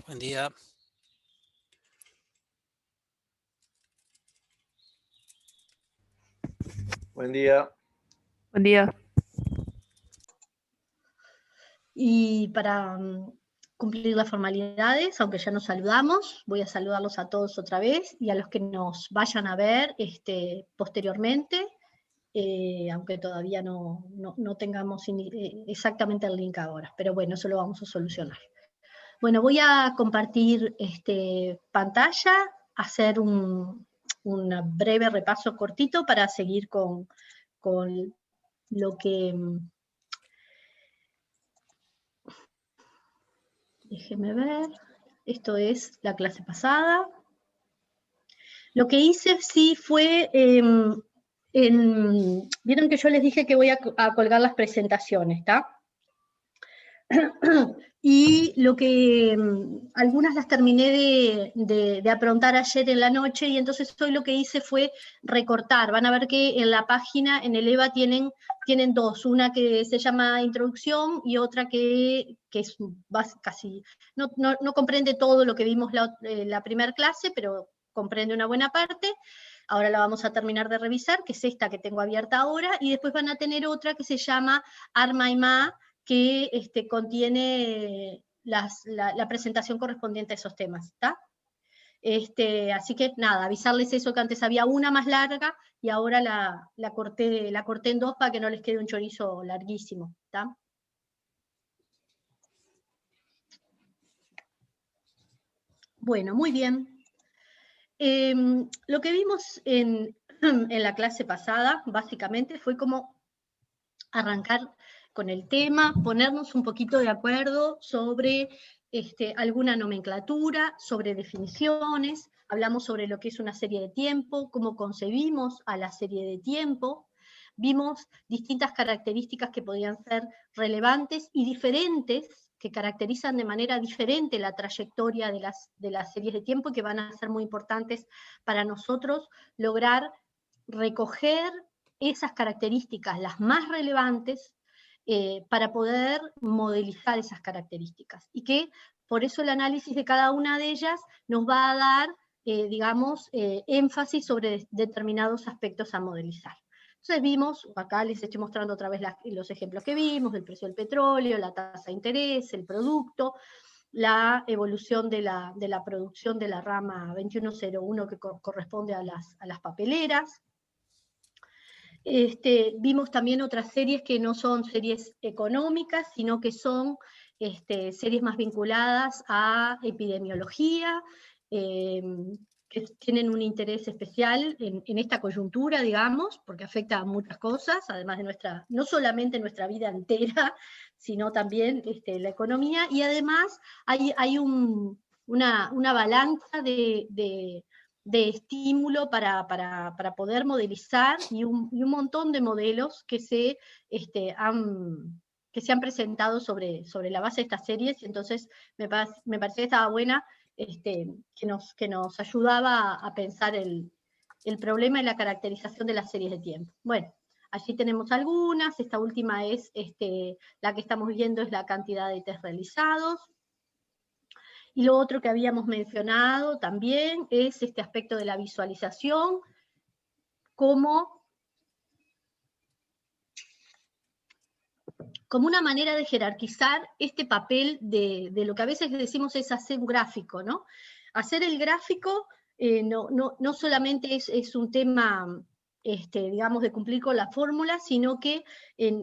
Buen día. Buen día. Buen día. Y para cumplir las formalidades, aunque ya nos saludamos, voy a saludarlos a todos otra vez y a los que nos vayan a ver posteriormente, aunque todavía no tengamos exactamente el link ahora, pero bueno, eso lo vamos a solucionar. Bueno, voy a compartir pantalla, hacer un breve repaso cortito para seguir con lo que... Déjenme ver, esto es la clase pasada. Lo que hice sí fue, vieron que yo les dije que voy a colgar las presentaciones, ¿está? Y lo que, algunas las terminé de aprontar ayer en la noche, y entonces hoy lo que hice fue recortar. Van a ver que en la página, en el EVA, tienen dos, una que se llama Introducción y otra que es casi, no comprende todo lo que vimos la primera clase, pero comprende una buena parte. Ahora la vamos a terminar de revisar, que es esta que tengo abierta ahora, y después van a tener otra que se llama Arma y Ma, que contiene la presentación correspondiente a esos temas, ¿está? Así que nada, avisarles eso, que antes había una más larga y ahora la corté en dos para que no les quede un chorizo larguísimo, ¿está? Bueno, muy bien. Lo que vimos en la clase pasada, básicamente, fue cómo arrancar con el tema, ponernos un poquito de acuerdo sobre alguna nomenclatura, sobre definiciones, hablamos sobre lo que es una serie de tiempo, cómo concebimos a la serie de tiempo, vimos distintas características que podían ser relevantes y diferentes, que caracterizan de manera diferente la trayectoria de las series de tiempo y que van a ser muy importantes para nosotros lograr recoger esas características, las más relevantes, para poder modelizar esas características. Y que por eso el análisis de cada una de ellas nos va a dar, digamos, énfasis sobre determinados aspectos a modelizar. Entonces vimos, acá les estoy mostrando otra vez los ejemplos que vimos, el precio del petróleo, la tasa de interés, el producto, la evolución de la producción de la rama 2101 que corresponde a las papeleras. Vimos también otras series que no son series económicas, sino que son series más vinculadas a epidemiología, que tienen un interés especial en esta coyuntura, digamos, porque afecta a muchas cosas, además de no solamente nuestra vida entera, sino también la economía, y además hay una balanza de estímulo para poder modelizar y un montón de modelos que se han presentado sobre la base de estas series, y entonces me parecía que estaba buena, que nos ayudaba a pensar el problema y la caracterización de las series de tiempo. Bueno, allí tenemos algunas, esta última es, la que estamos viendo es la cantidad de test realizados. Y lo otro que habíamos mencionado también es este aspecto de la visualización, como una manera de jerarquizar este papel de lo que a veces decimos es hacer un gráfico, ¿no? Hacer el gráfico no solamente es un tema, digamos, de cumplir con la fórmula, sino que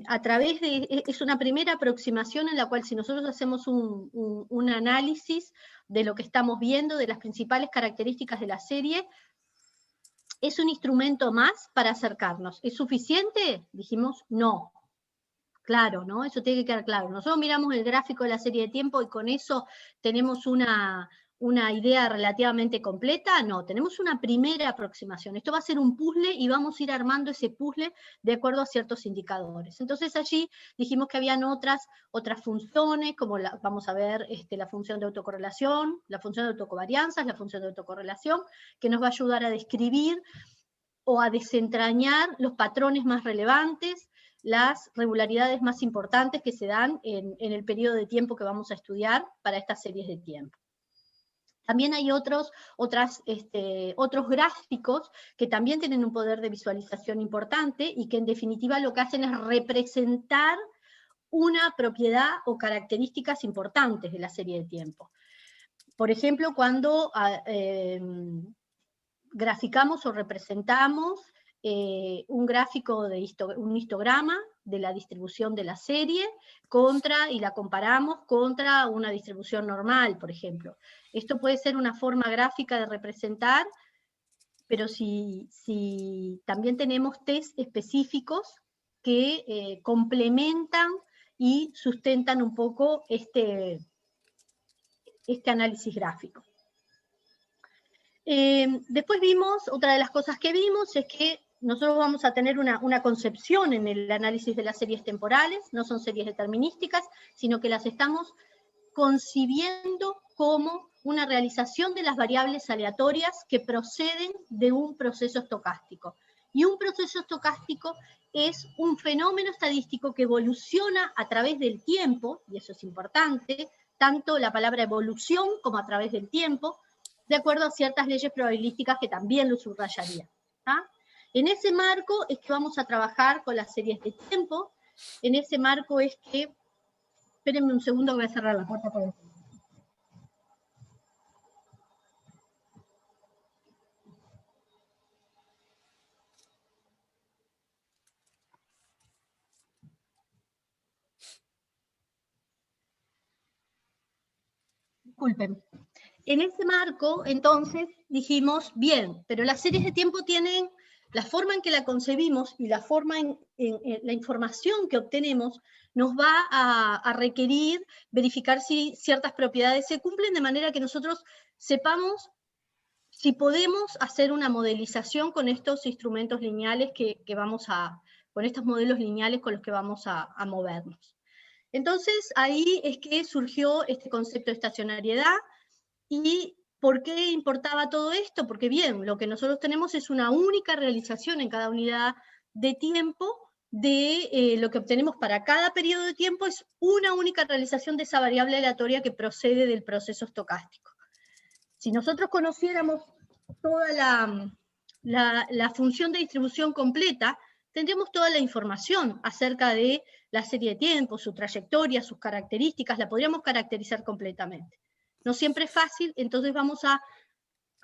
a través es una primera aproximación en la cual, si nosotros hacemos un análisis de lo que estamos viendo, de las principales características de la serie, es un instrumento más para acercarnos. ¿Es suficiente? Dijimos, no. Claro, ¿no? Eso tiene que quedar claro. Nosotros miramos el gráfico de la serie de tiempo y con eso tenemos una idea relativamente completa. No, tenemos una primera aproximación. Esto va a ser un puzzle y vamos a ir armando ese puzzle de acuerdo a ciertos indicadores. Entonces allí dijimos que habían otras funciones, como vamos a ver la función de autocorrelación, la función de autocovarianzas, la función de autocorrelación, que nos va a ayudar a describir o a desentrañar los patrones más relevantes, las regularidades más importantes que se dan en el periodo de tiempo que vamos a estudiar para estas series de tiempo. También hay otros gráficos que también tienen un poder de visualización importante y que en definitiva lo que hacen es representar una propiedad o características importantes de la serie de tiempo. Por ejemplo, cuando graficamos o representamos un gráfico de un histograma de la distribución de la serie y la comparamos contra una distribución normal, por ejemplo. Esto puede ser una forma gráfica de representar, pero si también tenemos test específicos que complementan y sustentan un poco este análisis gráfico. Después otra de las cosas que vimos es que nosotros vamos a tener una concepción en el análisis de las series temporales, no son series determinísticas, sino que las estamos concibiendo como una realización de las variables aleatorias que proceden de un proceso estocástico. Y un proceso estocástico es un fenómeno estadístico que evoluciona a través del tiempo, y eso es importante, tanto la palabra evolución como a través del tiempo, de acuerdo a ciertas leyes probabilísticas que también lo subrayaría. En ese marco es que vamos a trabajar con las series de tiempo, en ese marco es que, espérenme un segundo, voy a cerrar la puerta por el... Disculpen. En ese marco, entonces, dijimos, bien, pero las series de tiempo tienen la forma en que la concebimos y la forma en la información que obtenemos nos va a requerir verificar si ciertas propiedades se cumplen, de manera que nosotros sepamos si podemos hacer una modelización con estos instrumentos lineales con estos modelos lineales con los que vamos a movernos. Entonces, ahí es que surgió este concepto de estacionariedad. ¿Y por qué importaba todo esto? Porque bien, lo que nosotros tenemos es una única realización en cada unidad de tiempo de lo que obtenemos para cada periodo de tiempo, es una única realización de esa variable aleatoria que procede del proceso estocástico. Si nosotros conociéramos toda la función de distribución completa, tendríamos toda la información acerca de la serie de tiempo, su trayectoria, sus características, la podríamos caracterizar completamente. No siempre es fácil, entonces vamos a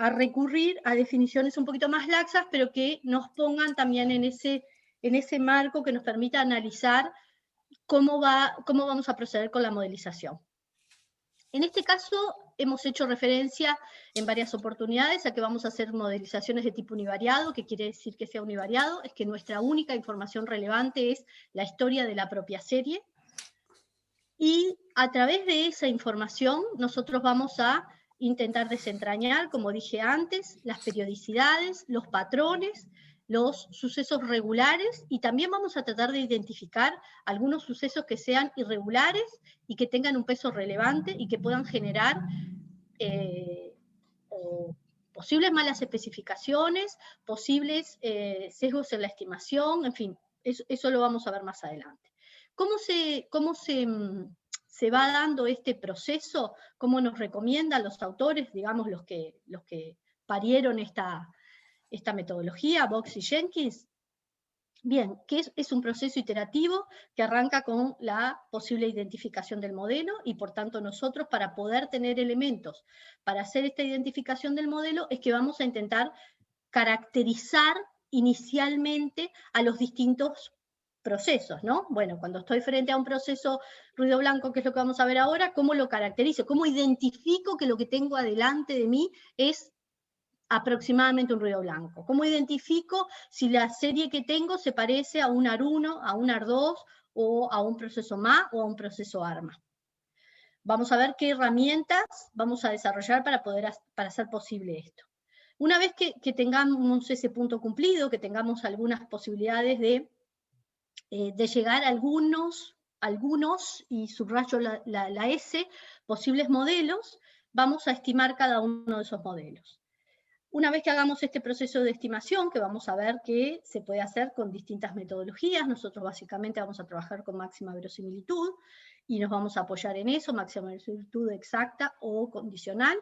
recurrir a definiciones un poquito más laxas, pero que nos pongan también en ese marco que nos permita analizar cómo vamos a proceder con la modelización. En este caso, hemos hecho referencia en varias oportunidades a que vamos a hacer modelizaciones de tipo univariado. ¿Qué quiere decir que sea univariado? Es que nuestra única información relevante es la historia de la propia serie, y a través de esa información nosotros vamos a intentar desentrañar, como dije antes, las periodicidades, los patrones, los sucesos regulares, y también vamos a tratar de identificar algunos sucesos que sean irregulares y que tengan un peso relevante y que puedan generar posibles malas especificaciones, posibles sesgos en la estimación, en fin, eso lo vamos a ver más adelante. ¿Cómo se va dando este proceso? ¿Cómo nos recomiendan los autores, digamos, los que parieron esta metodología, Box y Jenkins? Bien, que es un proceso iterativo que arranca con la posible identificación del modelo, y por tanto nosotros, para poder tener elementos para hacer esta identificación del modelo, es que vamos a intentar caracterizar inicialmente a los distintos procesos, ¿no? Bueno, cuando estoy frente a un proceso ruido blanco, que es lo que vamos a ver ahora, ¿cómo lo caracterizo? ¿Cómo identifico que lo que tengo adelante de mí es aproximadamente un ruido blanco? ¿Cómo identifico si la serie que tengo se parece a un AR1, a un AR2, o a un proceso MA o a un proceso ARMA? Vamos a ver qué herramientas vamos a desarrollar para hacer posible esto. Una vez que tengamos ese punto cumplido, que tengamos algunas posibilidades de llegar a algunos, y subrayo la S, posibles modelos, vamos a estimar cada uno de esos modelos. Una vez que hagamos este proceso de estimación, que vamos a ver que se puede hacer con distintas metodologías, nosotros básicamente vamos a trabajar con máxima verosimilitud, y nos vamos a apoyar en eso, máxima verosimilitud exacta o condicional.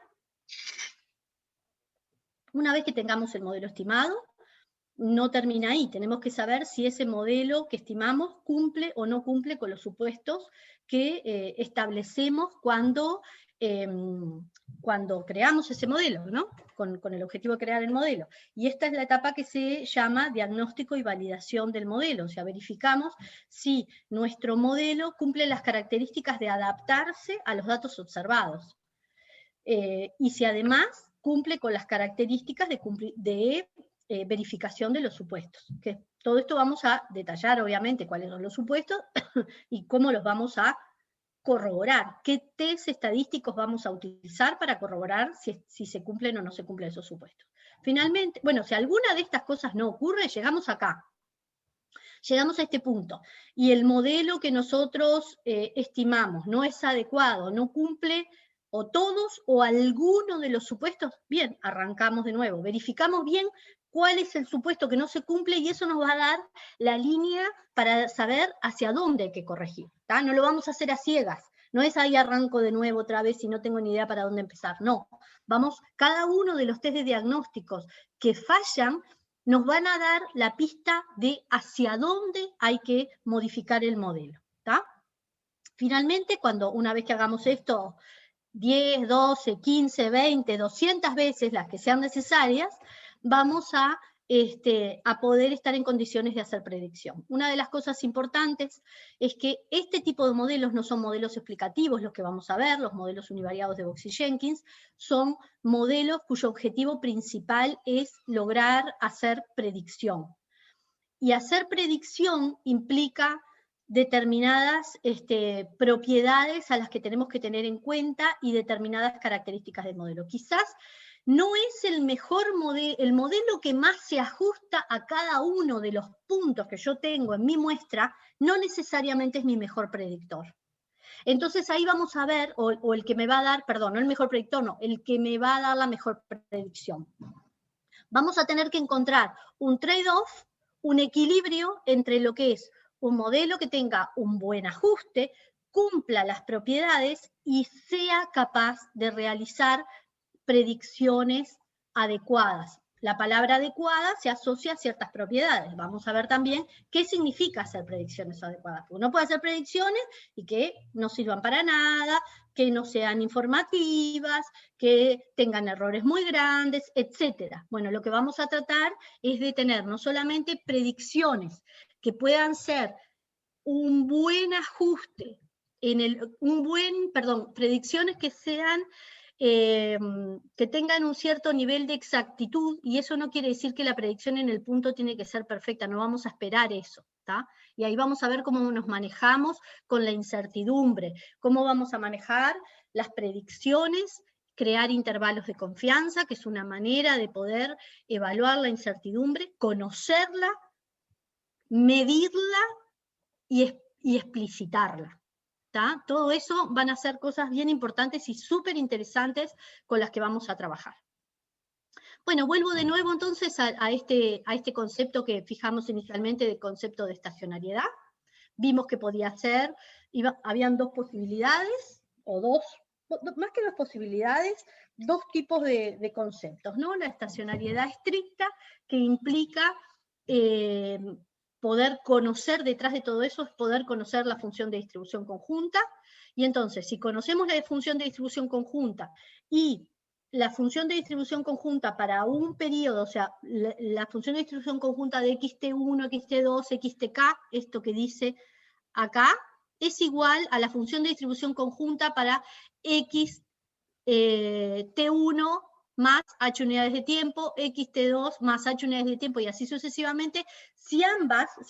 Una vez que tengamos el modelo estimado, no termina ahí, tenemos que saber si ese modelo que estimamos cumple o no cumple con los supuestos que establecemos cuando creamos ese modelo, ¿no? Con el objetivo de crear el modelo. Y esta es la etapa que se llama diagnóstico y validación del modelo, o sea, verificamos si nuestro modelo cumple las características de adaptarse a los datos observados. Y si además cumple con las características de verificación de los supuestos. Que todo esto vamos a detallar, obviamente, cuáles son los supuestos y cómo los vamos a corroborar, qué test estadísticos vamos a utilizar para corroborar si se cumplen o no se cumplen esos supuestos. Finalmente, bueno, si alguna de estas cosas no ocurre, llegamos acá. Llegamos a este punto, y el modelo que nosotros estimamos no es adecuado, no cumple o todos o alguno de los supuestos, bien, arrancamos de nuevo, verificamos bien cuál es el supuesto que no se cumple, y eso nos va a dar la línea para saber hacia dónde hay que corregir, ¿tá? No lo vamos a hacer a ciegas, no es ahí arranco de nuevo otra vez y no tengo ni idea para dónde empezar, no. Vamos, cada uno de los test de diagnósticos que fallan, nos van a dar la pista de hacia dónde hay que modificar el modelo, ¿tá? Finalmente, una vez que hagamos esto 10, 12, 15, 20, 200 veces, las que sean necesarias, vamos a poder estar en condiciones de hacer predicción. Una de las cosas importantes es que este tipo de modelos no son modelos explicativos los que vamos a ver, los modelos univariados de Box y Jenkins, son modelos cuyo objetivo principal es lograr hacer predicción. Y hacer predicción implica determinadas propiedades a las que tenemos que tener en cuenta y determinadas características del modelo. Quizás no es el mejor modelo, el modelo que más se ajusta a cada uno de los puntos que yo tengo en mi muestra, no necesariamente es mi mejor predictor. Entonces ahí vamos a ver, o el que me va a dar, perdón, no el mejor predictor, no, el que me va a dar la mejor predicción. Vamos a tener que encontrar un trade-off, un equilibrio entre lo que es un modelo que tenga un buen ajuste, cumpla las propiedades y sea capaz de realizar predicciones adecuadas. La palabra adecuada se asocia a ciertas propiedades. Vamos a ver también qué significa hacer predicciones adecuadas. Uno puede hacer predicciones y que no sirvan para nada, que no sean informativas, que tengan errores muy grandes, etc. Bueno, lo que vamos a tratar es de tener no solamente predicciones que puedan ser un buen ajuste, predicciones que sean que tengan un cierto nivel de exactitud, y eso no quiere decir que la predicción en el punto tiene que ser perfecta, no vamos a esperar eso, ¿tá? Y ahí vamos a ver cómo nos manejamos con la incertidumbre, cómo vamos a manejar las predicciones, crear intervalos de confianza, que es una manera de poder evaluar la incertidumbre, conocerla, medirla y explicitarla. ¿Tá? Todo eso van a ser cosas bien importantes y súper interesantes con las que vamos a trabajar. Bueno, vuelvo de nuevo entonces a este concepto que fijamos inicialmente del concepto de estacionariedad. Vimos que podía ser, habían dos posibilidades, más que dos posibilidades, dos tipos de conceptos, ¿no? La estacionariedad estricta, que implica poder conocer, detrás de todo eso, es poder conocer la función de distribución conjunta, y entonces, si conocemos la función de distribución conjunta, y la función de distribución conjunta para un periodo, o sea, la función de distribución conjunta de xt1, xt2, xtk, esto que dice acá, es igual a la función de distribución conjunta para x t1 más h unidades de tiempo, xt2 más h unidades de tiempo, y así sucesivamente. Si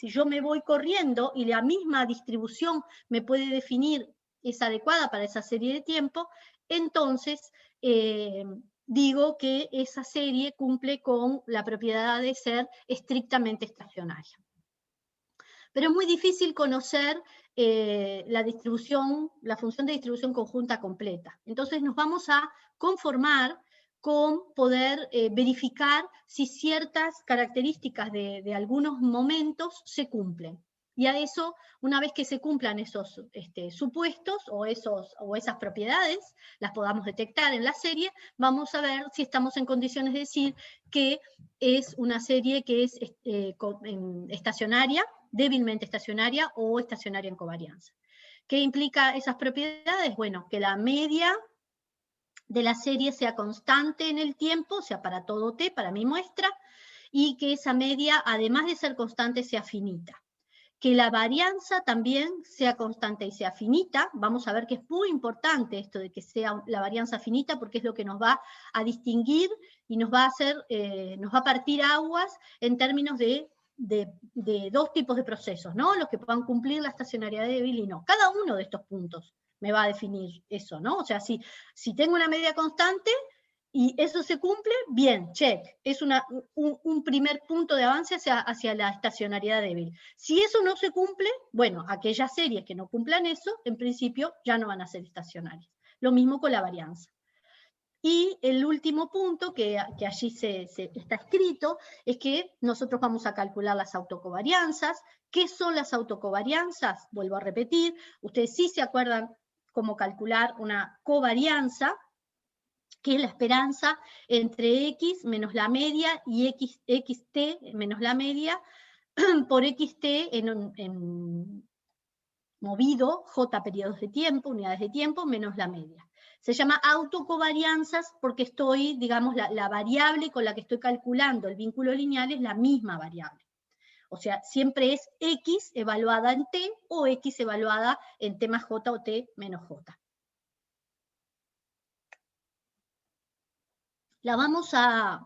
yo me voy corriendo y la misma distribución me puede definir es adecuada para esa serie de tiempo, entonces digo que esa serie cumple con la propiedad de ser estrictamente estacionaria. Pero es muy difícil conocer la función de distribución conjunta completa. Entonces nos vamos a conformar con poder verificar si ciertas características de algunos momentos se cumplen. Y a eso, una vez que se cumplan esos supuestos o esas propiedades, las podamos detectar en la serie, vamos a ver si estamos en condiciones de decir que es una serie que es estacionaria, débilmente estacionaria o estacionaria en covarianza. ¿Qué implica esas propiedades? Bueno, que la media de la serie sea constante en el tiempo, o sea, para todo t, para mi muestra, y que esa media, además de ser constante, sea finita. Que la varianza también sea constante y sea finita. Vamos a ver que es muy importante esto de que sea la varianza finita, porque es lo que nos va a distinguir y nos va a hacer, nos va a partir aguas en términos de dos tipos de procesos, ¿no? Los que puedan cumplir la estacionariedad débil y no. Cada uno de estos puntos me va a definir eso, ¿no? O sea, si tengo una media constante y eso se cumple, bien, check. Es un primer punto de avance hacia la estacionariedad débil. Si eso no se cumple, bueno, aquellas series que no cumplan eso, en principio ya no van a ser estacionarias. Lo mismo con la varianza. Y el último punto que allí está escrito es que nosotros vamos a calcular las autocovarianzas. ¿Qué son las autocovarianzas? Vuelvo a repetir, ustedes sí se acuerdan cómo calcular una covarianza, que es la esperanza entre x menos la media y xt menos la media por xt en movido j periodos de tiempo, unidades de tiempo, menos la media. Se llama autocovarianzas porque estoy, digamos, la variable con la que estoy calculando el vínculo lineal es la misma variable. O sea, siempre es x evaluada en t o x evaluada en t más j o t menos j. La vamos a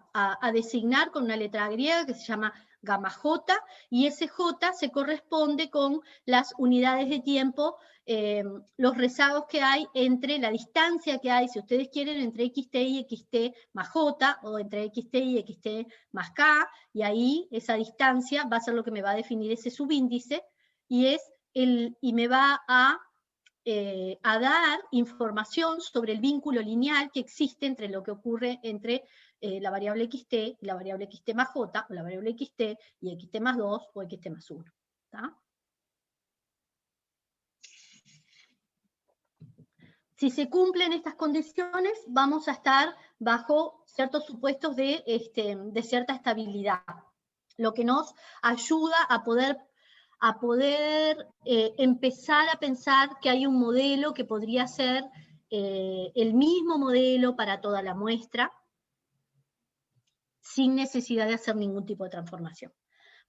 designar con una letra griega que se llama gamma j, y ese j se corresponde con las unidades de tiempo, los rezagos que hay entre la distancia que hay, si ustedes quieren, entre xt y xt más j, o entre xt y xt más k, y ahí esa distancia va a ser lo que me va a definir ese subíndice, y me va a dar información sobre el vínculo lineal que existe entre lo que ocurre entre la variable xt y la variable xt más j, o la variable xt y xt más 2 o xt más 1. ¿Tá? Si se cumplen estas condiciones, vamos a estar bajo ciertos supuestos de cierta estabilidad, lo que nos ayuda a poder empezar a pensar que hay un modelo que podría ser el mismo modelo para toda la muestra, sin necesidad de hacer ningún tipo de transformación.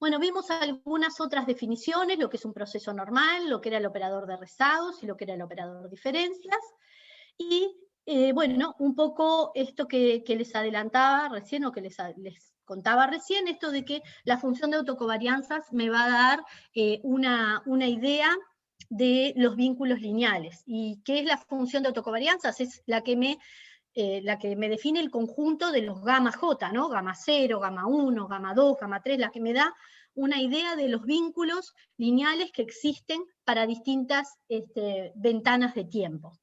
Bueno, vimos algunas otras definiciones, lo que es un proceso normal, lo que era el operador de rezagos y lo que era el operador de diferencias, y bueno, un poco esto que les adelantaba recién, o que les contaba recién, esto de que la función de autocovarianzas me va a dar una idea de los vínculos lineales. ¿Y qué es la función de autocovarianzas? Es la que me define el conjunto de los gamma j, ¿no? Gamma 0, gamma 1, gamma 2, gamma 3, la que me da una idea de los vínculos lineales que existen para distintas ventanas de tiempo.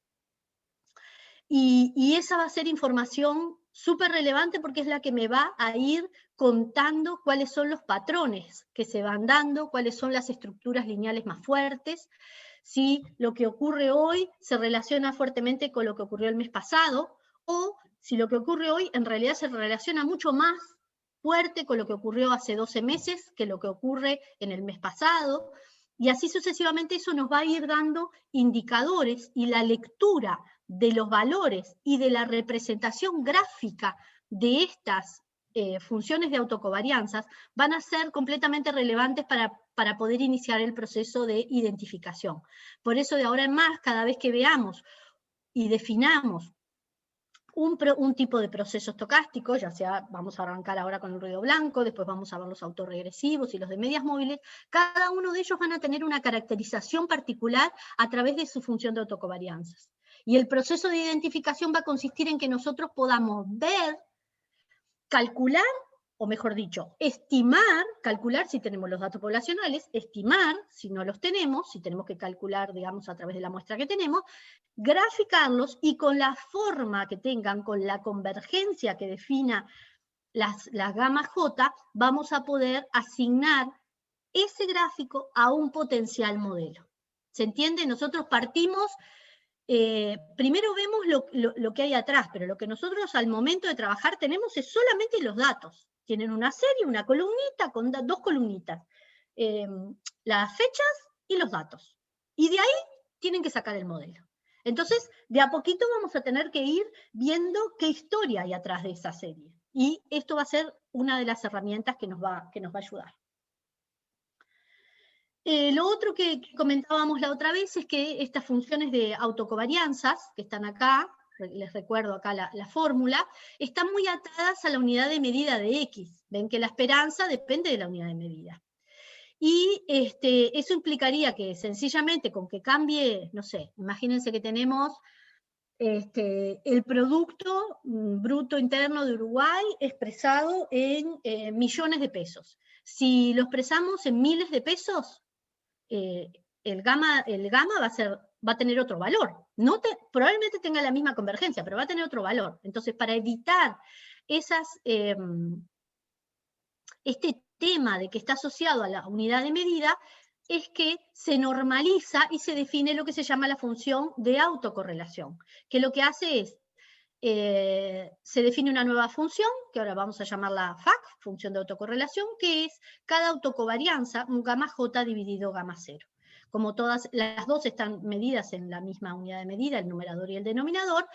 Y esa va a ser información súper relevante porque es la que me va a ir contando cuáles son los patrones que se van dando, cuáles son las estructuras lineales más fuertes, si lo que ocurre hoy se relaciona fuertemente con lo que ocurrió el mes pasado, o si lo que ocurre hoy en realidad se relaciona mucho más fuerte con lo que ocurrió hace 12 meses que lo que ocurre en el mes pasado, y así sucesivamente. Eso nos va a ir dando indicadores, y la lectura de los valores y de la representación gráfica de estas funciones de autocovarianzas van a ser completamente relevantes para poder iniciar el proceso de identificación. Por eso, de ahora en más, cada vez que veamos y definamos un tipo de proceso estocástico, ya sea, vamos a arrancar ahora con el ruido blanco, después vamos a ver los autorregresivos y los de medias móviles, cada uno de ellos van a tener una caracterización particular a través de su función de autocovarianzas. Y el proceso de identificación va a consistir en que nosotros podamos ver, calcular, o mejor dicho, estimar, calcular si tenemos los datos poblacionales, estimar si no los tenemos, si tenemos que calcular, digamos, a través de la muestra que tenemos, graficarlos, y con la forma que tengan, con la convergencia que defina las gamma J, vamos a poder asignar ese gráfico a un potencial modelo. ¿Se entiende? Nosotros partimos, primero vemos lo que hay atrás, pero lo que nosotros al momento de trabajar tenemos es solamente los datos. Tienen una serie, una columnita con dos columnitas, las fechas y los datos. Y de ahí tienen que sacar el modelo. Entonces, de a poquito vamos a tener que ir viendo qué historia hay atrás de esa serie. Y esto va a ser una de las herramientas que nos va a ayudar. Lo otro que comentábamos la otra vez es que estas funciones de autocovarianzas, que están acá, les recuerdo acá la fórmula, están muy atadas a la unidad de medida de X. Ven que la esperanza depende de la unidad de medida. Y eso implicaría que sencillamente con que cambie, no sé, imagínense que tenemos el Producto Bruto Interno de Uruguay expresado en millones de pesos. Si lo expresamos en miles de pesos, el gamma va a tener otro valor. Probablemente tenga la misma convergencia, pero va a tener otro valor. Entonces, para evitar este tema de que está asociado a la unidad de medida, es que se normaliza y se define lo que se llama la función de autocorrelación, que lo que hace es, se define una nueva función, que ahora vamos a llamarla FAC, función de autocorrelación, que es cada autocovarianza, un gamma J dividido gamma 0. Como todas las dos están medidas en la misma unidad de medida, el numerador y el denominador,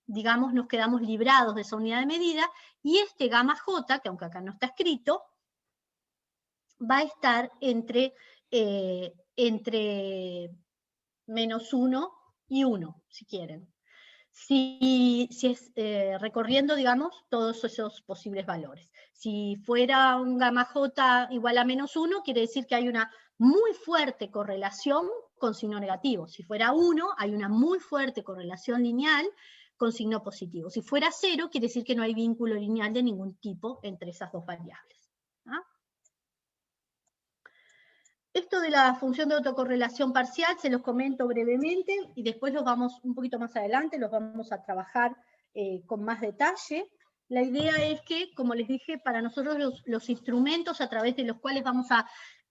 digamos, nos quedamos librados de esa unidad de medida, y este gamma J, que aunque acá no está escrito, va a estar entre -1 y 1, si quieren. Si es recorriendo, digamos, todos esos posibles valores. Si fuera un gamma J igual a -1, quiere decir que hay una muy fuerte correlación con signo negativo. Si fuera 1, hay una muy fuerte correlación lineal con signo positivo. Si fuera 0, quiere decir que no hay vínculo lineal de ningún tipo entre esas dos variables. ¿Ah? Esto de la función de autocorrelación parcial se los comento brevemente y después los vamos, un poquito más adelante, los vamos a trabajar con más detalle. La idea es que, como les dije, para nosotros los instrumentos a través de los cuales vamos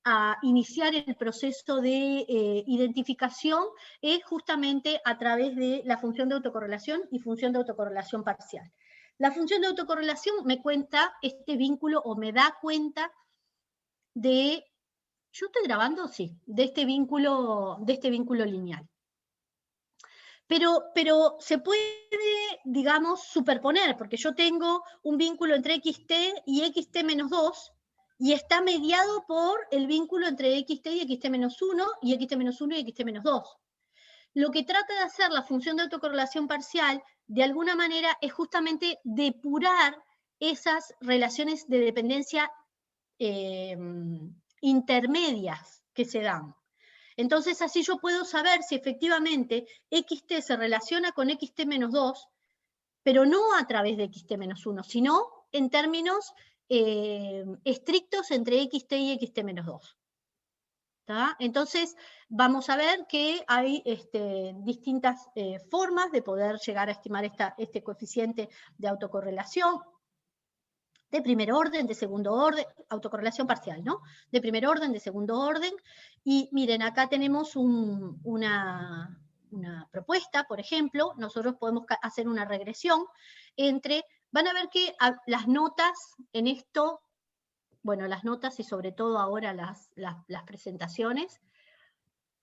a iniciar el proceso de identificación es justamente a través de la función de autocorrelación y función de autocorrelación parcial. La función de autocorrelación me cuenta este vínculo o me da cuenta de... Yo estoy grabando, sí, de este vínculo lineal. Pero se puede, digamos, superponer, porque yo tengo un vínculo entre xt y xt menos 2, y está mediado por el vínculo entre xt y xt menos 1, y xt menos 1 y xt menos 2. Lo que trata de hacer la función de autocorrelación parcial, de alguna manera, es justamente depurar esas relaciones de dependencia intermedias que se dan. Entonces así yo puedo saber si efectivamente xt se relaciona con xt menos 2, pero no a través de xt menos 1, sino en términos estrictos entre xt y xt menos 2. ¿Tá? Entonces vamos a ver que hay distintas formas de poder llegar a estimar este coeficiente de autocorrelación. De primer orden, de segundo orden, autocorrelación parcial, ¿no? De primer orden, de segundo orden, y miren, acá tenemos una propuesta, por ejemplo, nosotros podemos hacer una regresión entre, van a ver que las notas en esto, bueno, las notas y sobre todo ahora las presentaciones,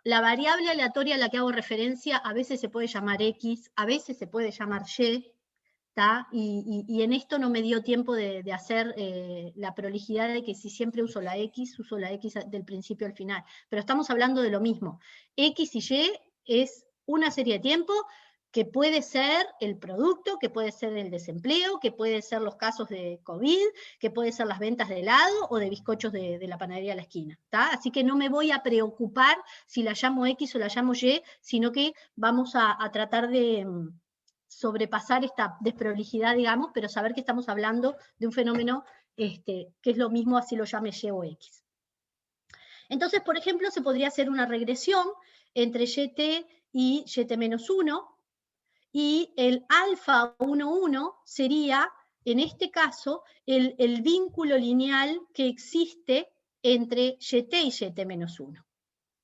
la variable aleatoria a la que hago referencia a veces se puede llamar X, a veces se puede llamar Y, y en esto no me dio tiempo de hacer la prolijidad de que si siempre uso la X del principio al final. Pero estamos hablando de lo mismo. X y Y es una serie de tiempo que puede ser el producto, que puede ser el desempleo, que puede ser los casos de COVID, que puede ser las ventas de helado o de bizcochos de la panadería a la esquina. ¿Tá? Así que no me voy a preocupar si la llamo X o la llamo Y, sino que vamos a tratar de sobrepasar esta desprolijidad, digamos, pero saber que estamos hablando de un fenómeno que es lo mismo así lo llame Y o X. Entonces, por ejemplo, se podría hacer una regresión entre YT y YT-1, y el alfa 1,1 sería, en este caso, el vínculo lineal que existe entre yt y yt menos 1.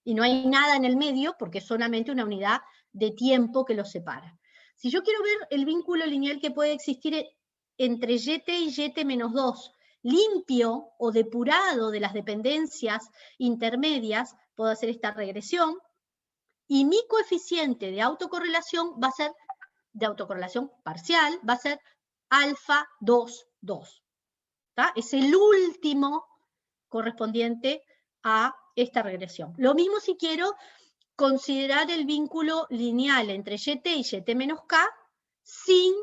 Y no hay nada en el medio porque es solamente una unidad de tiempo que los separa. Si yo quiero ver el vínculo lineal que puede existir entre yt y yt menos 2, limpio o depurado de las dependencias intermedias, puedo hacer esta regresión, y mi coeficiente de autocorrelación va a ser, de autocorrelación parcial, va a ser alfa 2, 2. Es el último correspondiente a esta regresión. Lo mismo si quiero considerar el vínculo lineal entre yt y yt menos k sin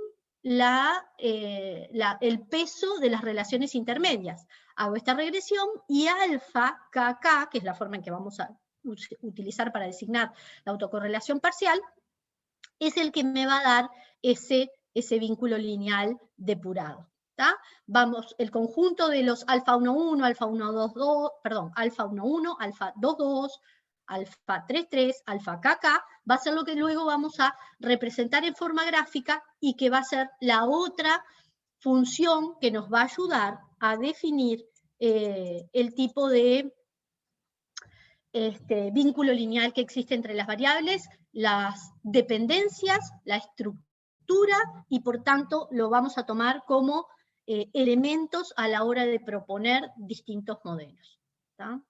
el peso de las relaciones intermedias. Hago esta regresión y alfa kk, que es la forma en que vamos a utilizar para designar la autocorrelación parcial, es el que me va a dar ese vínculo lineal depurado. Vamos, el conjunto de los alfa 1,1, alfa 1,2, perdón, alfa 1,1, alfa 2,2, alfa 3,3, alfa kk, va a ser lo que luego vamos a representar en forma gráfica y que va a ser la otra función que nos va a ayudar a definir el tipo de vínculo lineal que existe entre las variables, las dependencias, la estructura, y por tanto lo vamos a tomar como elementos a la hora de proponer distintos modelos. ¿Tá?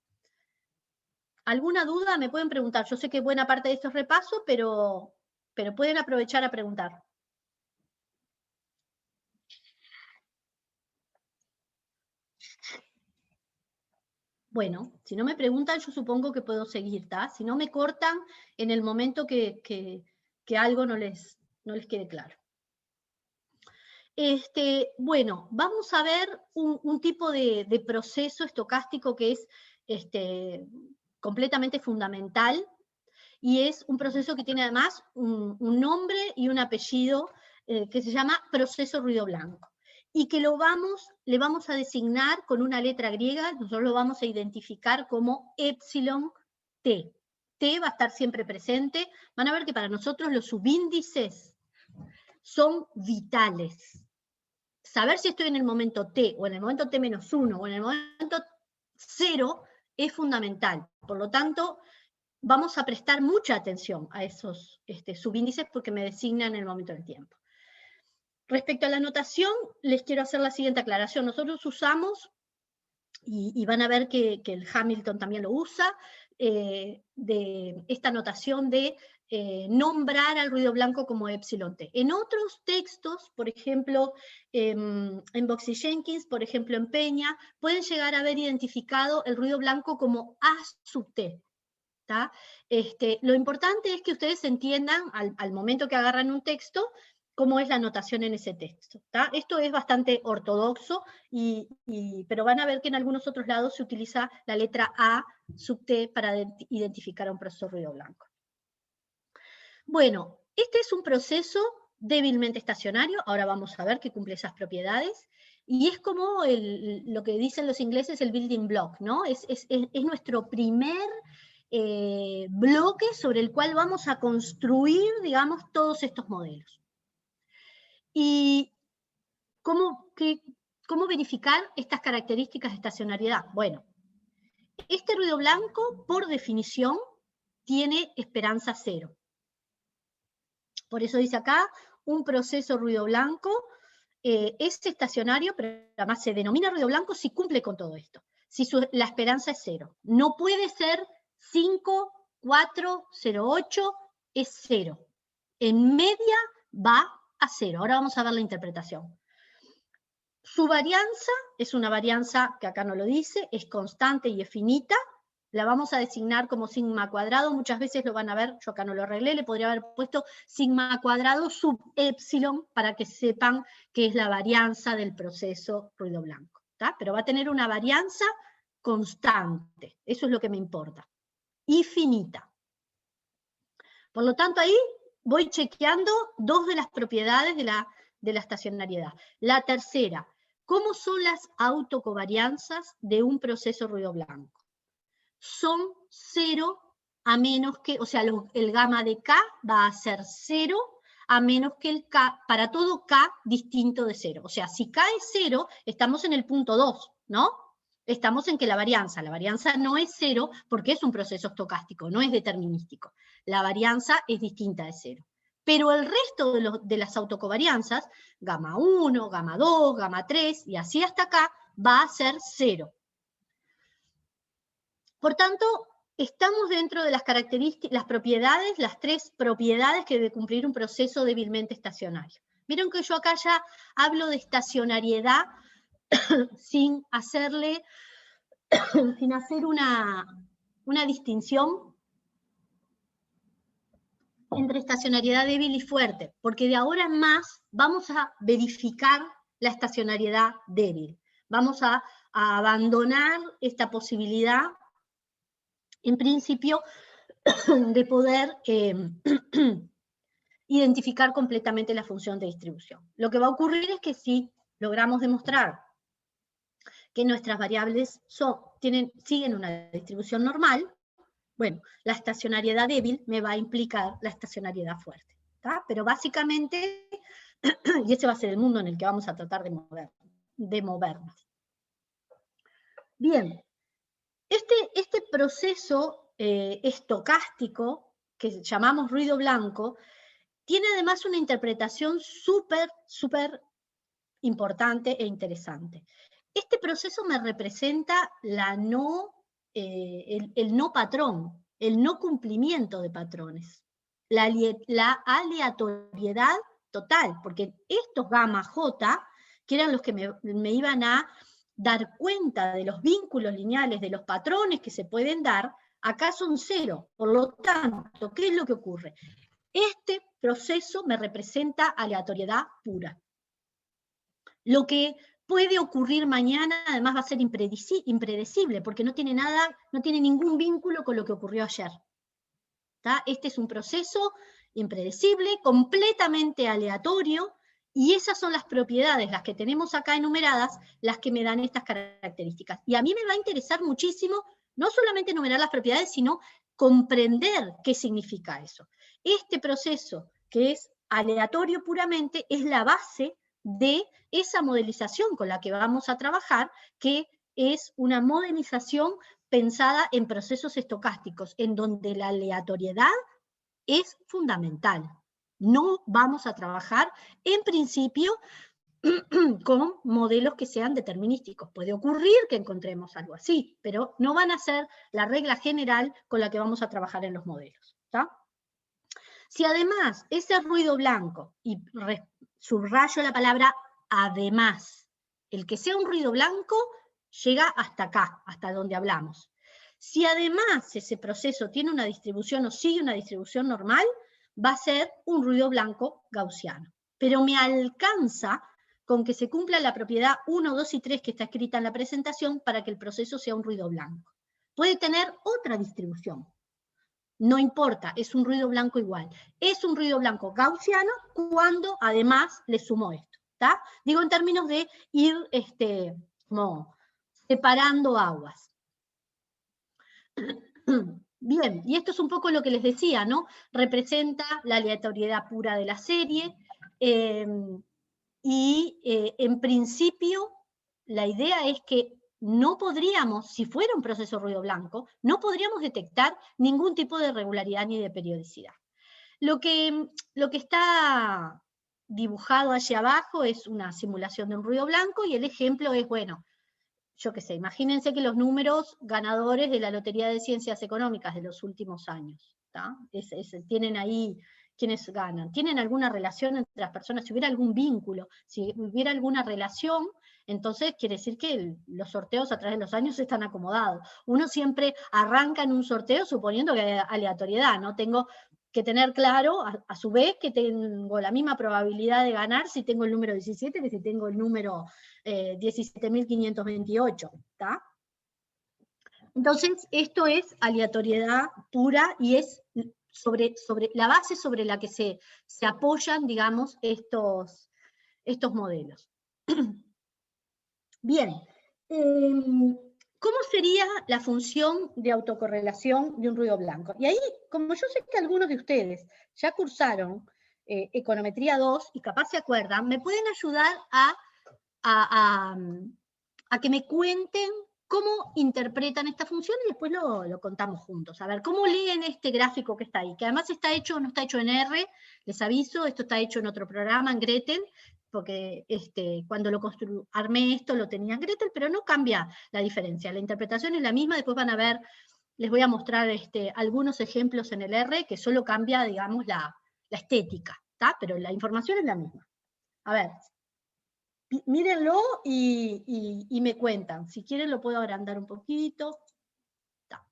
¿Alguna duda? Me pueden preguntar. Yo sé que buena parte de esto es repaso, pero pueden aprovechar a preguntar. Bueno, si no me preguntan, yo supongo que puedo seguir, ¿tá? Si no me cortan en el momento que algo no les quede claro. Bueno, vamos a ver un tipo de proceso estocástico que es completamente fundamental, y es un proceso que tiene además un nombre y un apellido que se llama proceso ruido blanco, y que le vamos a designar con una letra griega. Nosotros lo vamos a identificar como epsilon t. T va a estar siempre presente. Van a ver que para nosotros los subíndices son vitales. Saber si estoy en el momento t, o en el momento t-1, o en el momento 0, es fundamental. Por lo tanto, vamos a prestar mucha atención a esos subíndices porque me designan en el momento del tiempo. Respecto a la notación, les quiero hacer la siguiente aclaración. Nosotros usamos, y van a ver que el Hamilton también lo usa, de esta notación de nombrar al ruido blanco como epsilon t. En otros textos, por ejemplo, en Boxy-Jenkins, por ejemplo en Peña, pueden llegar a haber identificado el ruido blanco como A sub t. Lo importante es que ustedes entiendan al momento que agarran un texto cómo es la notación en ese texto. Esto es bastante ortodoxo, pero van a ver que en algunos otros lados se utiliza la letra A sub t para identificar a un proceso ruido blanco. Bueno, este es un proceso débilmente estacionario, ahora vamos a ver que cumple esas propiedades, y es como lo que dicen los ingleses, el building block, ¿no? Es nuestro primer bloque sobre el cual vamos a construir, digamos, todos estos modelos. ¿Y cómo verificar estas características de estacionariedad? Bueno, este ruido blanco, por definición, tiene esperanza cero. Por eso dice acá, un proceso ruido blanco es estacionario, pero además se denomina ruido blanco si cumple con todo esto. Si la esperanza es cero. No puede ser 5, 4, 0, 8, es 0. En media va a 0. Ahora vamos a ver la interpretación. Su varianza es una varianza que acá no lo dice, es constante y es finita. La vamos a designar como sigma cuadrado. Muchas veces lo van a ver, yo acá no lo arreglé, le podría haber puesto sigma cuadrado sub epsilon para que sepan que es la varianza del proceso ruido blanco. Pero va a tener una varianza constante, eso es lo que me importa, y finita. Por lo tanto, ahí voy chequeando dos de las propiedades de la estacionariedad. La tercera, ¿cómo son las autocovarianzas de un proceso ruido blanco? Son 0 a menos que, o sea, el gamma de K va a ser 0 a menos que el K, para todo K distinto de 0. O sea, si K es 0, estamos en el punto 2, ¿no? estamos en que la varianza no es cero porque es un proceso estocástico, no es determinístico. La varianza es distinta de cero. Pero el resto de las autocovarianzas, gamma 1, gamma 2, gamma 3, y así hasta acá, va a ser cero. Por tanto, estamos dentro de las características, las propiedades, las tres propiedades que debe cumplir un proceso débilmente estacionario. Vieron que yo acá ya hablo de estacionariedad sin hacer una distinción entre estacionariedad débil y fuerte, porque de ahora en más vamos a verificar la estacionariedad débil. Vamos a abandonar esta posibilidad, en principio, de poder identificar completamente la función de distribución. Lo que va a ocurrir es que si logramos demostrar que nuestras variables siguen una distribución normal, bueno, la estacionariedad débil me va a implicar la estacionariedad fuerte, ¿tá? Pero básicamente, y ese va a ser el mundo en el que vamos a tratar de movernos. Bien, este proceso estocástico, que llamamos ruido blanco, tiene además una interpretación súper importante e interesante. Este proceso me representa el no patrón, el no cumplimiento de patrones, la aleatoriedad total, porque estos gamma J, que eran los que me iban a dar cuenta de los vínculos lineales, de los patrones que se pueden dar, acá son cero. Por lo tanto, ¿qué es lo que ocurre? Este proceso me representa aleatoriedad pura. Lo que puede ocurrir mañana, además, va a ser impredecible, porque no tiene ningún vínculo con lo que ocurrió ayer. ¿Tá? Este es un proceso impredecible, completamente aleatorio, y esas son las propiedades, las que tenemos acá enumeradas, las que me dan estas características. Y a mí me va a interesar muchísimo, no solamente enumerar las propiedades, sino comprender qué significa eso. Este proceso, que es aleatorio puramente, es la base de esa modelización con la que vamos a trabajar, que es una modelización pensada en procesos estocásticos, en donde la aleatoriedad es fundamental. No vamos a trabajar, en principio, con modelos que sean determinísticos. Puede ocurrir que encontremos algo así, pero no van a ser la regla general con la que vamos a trabajar en los modelos. ¿Tá? Si además ese ruido blanco, y subrayo la palabra además, el que sea un ruido blanco llega hasta acá, hasta donde hablamos. Si además ese proceso tiene una distribución o sigue una distribución normal, va a ser un ruido blanco gaussiano. Pero me alcanza con que se cumpla la propiedad 1, 2 y 3 que está escrita en la presentación para que el proceso sea un ruido blanco. Puede tener otra distribución. No importa, es un ruido blanco igual. Es un ruido blanco gaussiano cuando además le sumo esto. ¿Tá? Digo en términos de ir como separando aguas. Bien, y esto es un poco lo que les decía, ¿no? Representa la aleatoriedad pura de la serie, en principio la idea es que no podríamos, si fuera un proceso ruido blanco, no podríamos detectar ningún tipo de regularidad ni de periodicidad. Lo que está dibujado allí abajo es una simulación de un ruido blanco y el ejemplo es, bueno, yo qué sé, imagínense que los números ganadores de la Lotería de Ciencias Económicas de los últimos años, ¿tá? Tienen ahí quienes ganan. ¿Tienen alguna relación entre las personas? Si hubiera algún vínculo, si hubiera alguna relación, entonces quiere decir que los sorteos a través de los años están acomodados. Uno siempre arranca en un sorteo suponiendo que hay aleatoriedad, ¿no? Tengo que tener claro, a su vez, que tengo la misma probabilidad de ganar si tengo el número 17 que si tengo el número 17.528, ¿tá? Entonces, esto es aleatoriedad pura y es sobre la base sobre la que se apoyan, digamos, estos modelos. Bien, ¿cómo sería la función de autocorrelación de un ruido blanco? Y ahí, como yo sé que algunos de ustedes ya cursaron Econometría 2 y capaz se acuerdan, me pueden ayudar a que me cuenten cómo interpretan esta función y después lo contamos juntos. A ver, ¿cómo leen este gráfico que está ahí? Que además está hecho, no está hecho en R, les aviso, esto está hecho en otro programa, en Gretel, porque cuando armé esto lo tenía en Gretel, pero no cambia la diferencia. La interpretación es la misma, después van a ver, les voy a mostrar algunos ejemplos en el R, que solo cambia, digamos, la estética, ¿tá? Pero la información es la misma. A ver, mírenlo y me cuentan. Si quieren lo puedo agrandar un poquito. Ta.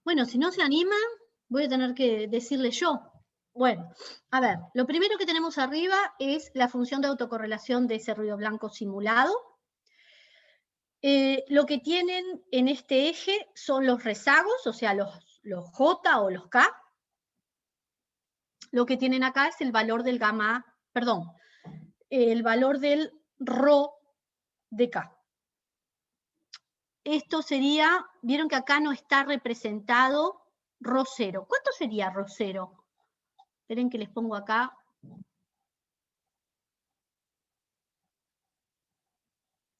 Bueno, si no se animan, voy a tener que decirle yo. Bueno, a ver, lo primero que tenemos arriba es la función de autocorrelación de ese ruido blanco simulado. Lo que tienen en este eje son los rezagos, o sea, los J o los K. Lo que tienen acá es el valor del gamma, perdón, el valor del ρ de K. Esto sería, vieron que acá no está representado ρ0. ¿Cuánto sería ρ0? Esperen que les pongo acá.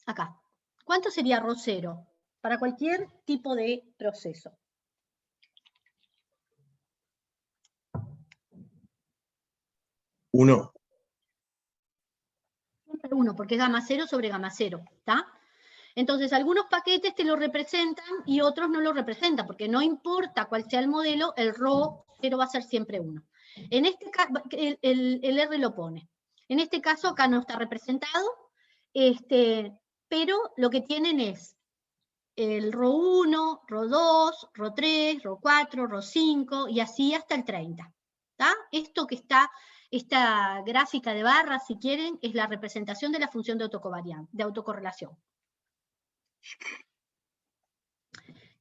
Acá. ¿Cuánto sería ρ0? Para cualquier tipo de proceso. 1. Siempre 1, porque es gamma 0 sobre gamma 0, ¿está? Entonces, algunos paquetes te lo representan y otros no lo representan, porque no importa cuál sea el modelo, el ρ0 va a ser siempre 1. En este caso, el R lo pone. En este caso, acá no está representado, pero lo que tienen es el ρ1, ρ2, ρ3, ρ4, ρ5, y así hasta el 30. ¿Está? Esto que está, esta gráfica de barras, si quieren, es la representación de la función de autocorrelación.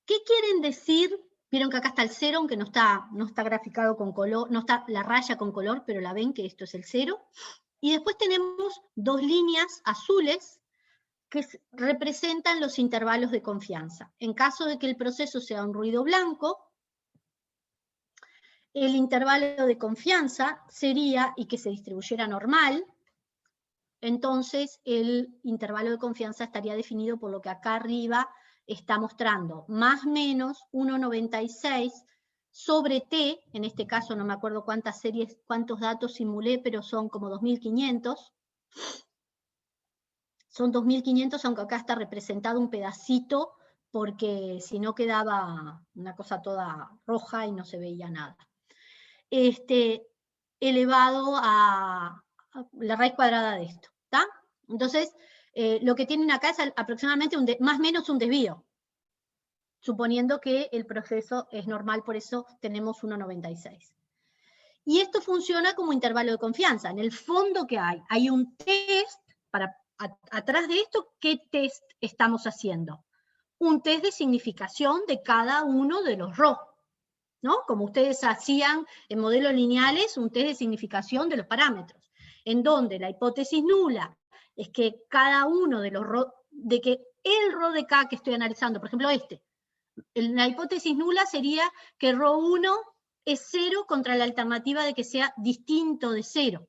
¿Qué quieren decir? Vieron que acá está el 0, aunque no está graficado con color, no está la raya con color, pero la ven que esto es el 0. Y después tenemos dos líneas azules que representan los intervalos de confianza. En caso de que el proceso sea un ruido blanco, el intervalo de confianza sería, y que se distribuyera normal, entonces el intervalo de confianza estaría definido por lo que acá arriba está mostrando, más o menos 1,96 sobre T, en este caso no me acuerdo cuántas series, cuántos datos simulé, pero son como 2500. Son 2500, aunque acá está representado un pedacito, porque si no quedaba una cosa toda roja y no se veía nada. Elevado a la raíz cuadrada de esto, ¿está? Entonces, lo que tienen acá es aproximadamente más o menos un desvío, suponiendo que el proceso es normal, por eso tenemos 1,96. Y esto funciona como intervalo de confianza. En el fondo, ¿qué hay? Hay un test, atrás de esto, ¿qué test estamos haciendo? Un test de significación de cada uno de los ρ, ¿no? Como ustedes hacían en modelos lineales, un test de significación de los parámetros, en donde la hipótesis nula es que cada uno de los ρ, de que el ρ de K que estoy analizando, por ejemplo la hipótesis nula sería que ρ1 es 0 contra la alternativa de que sea distinto de 0.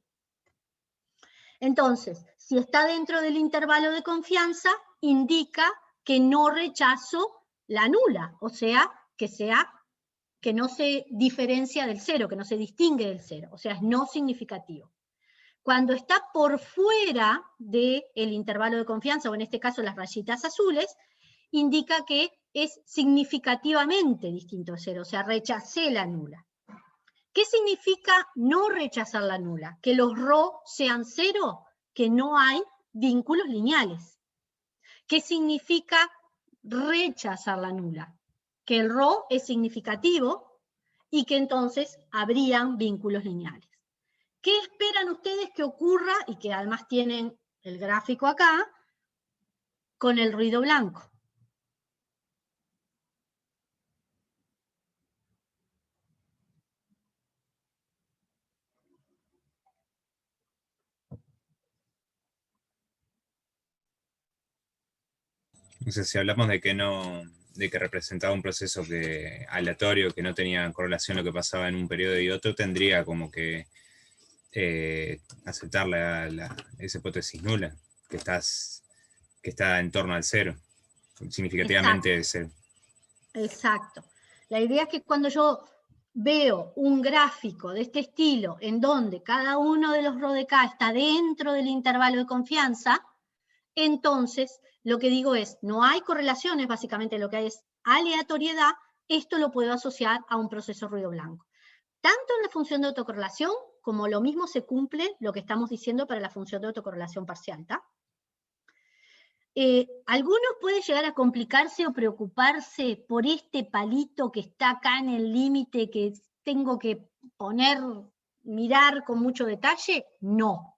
Entonces, si está dentro del intervalo de confianza, indica que no rechazo la nula, o sea, que no se diferencia del 0, que no se distingue del 0, o sea, es no significativo. Cuando está por fuera del intervalo de confianza, o en este caso las rayitas azules, indica que es significativamente distinto de 0, o sea, rechacé la nula. ¿Qué significa no rechazar la nula? Que los ρ sean 0, que no hay vínculos lineales. ¿Qué significa rechazar la nula? Que el ρ es significativo y que entonces habrían vínculos lineales. ¿Qué esperan ustedes que ocurra, y que además tienen el gráfico acá, con el ruido blanco? O sea, si hablamos de que de que representaba un proceso aleatorio, que no tenía correlación lo que pasaba en un periodo y otro, tendría como que aceptar esa hipótesis nula, que está en torno al cero, significativamente de cero. Exacto. La idea es que cuando yo veo un gráfico de este estilo, en donde cada uno de los ρ está dentro del intervalo de confianza, entonces lo que digo es, no hay correlaciones, básicamente lo que hay es aleatoriedad, esto lo puedo asociar a un proceso ruido blanco. Tanto en la función de autocorrelación, como lo mismo se cumple lo que estamos diciendo para la función de autocorrelación parcial, ¿tá? ¿Alguno puede llegar a complicarse o preocuparse por este palito que está acá en el límite que tengo que mirar con mucho detalle? No.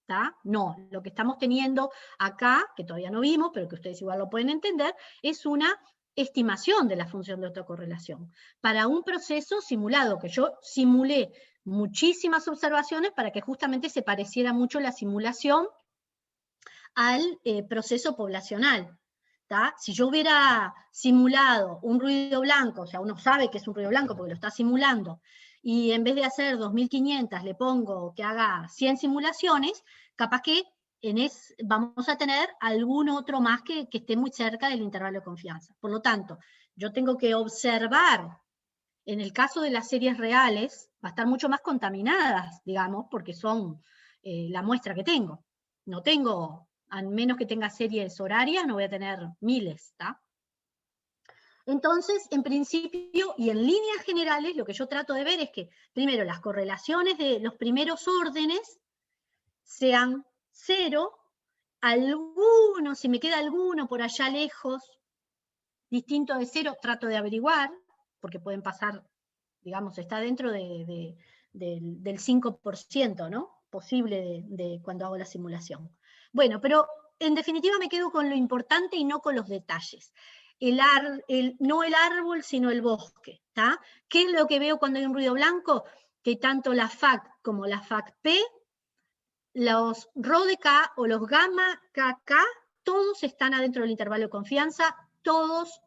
¿Tá? No, lo que estamos teniendo acá, que todavía no vimos, pero que ustedes igual lo pueden entender, es una estimación de la función de autocorrelación para un proceso simulado, que yo simulé muchísimas observaciones para que justamente se pareciera mucho la simulación al proceso poblacional. ¿tá? Si yo hubiera simulado un ruido blanco, o sea, uno sabe que es un ruido blanco porque lo está simulando, y en vez de hacer 2500 le pongo que haga 100 simulaciones, capaz que vamos a tener algún otro más que esté muy cerca del intervalo de confianza. Por lo tanto, yo tengo que observar, en el caso de las series reales, va a estar mucho más contaminadas, digamos, porque son la muestra que tengo. No tengo, a menos que tenga series horarias, no voy a tener miles, ¿está? Entonces, en principio y en líneas generales, lo que yo trato de ver es que, primero, las correlaciones de los primeros órdenes sean 0, si me queda alguno por allá lejos, distinto de 0, trato de averiguar, porque pueden pasar, digamos, está dentro del 5%, ¿no? Posible de cuando hago la simulación. Bueno, pero en definitiva me quedo con lo importante y no con los detalles. No el árbol, sino el bosque. ¿tá? ¿Qué es lo que veo cuando hay un ruido blanco? Que tanto la FAC como la FAC-P, los ρ de K o los gamma KK, todos están adentro del intervalo de confianza, todos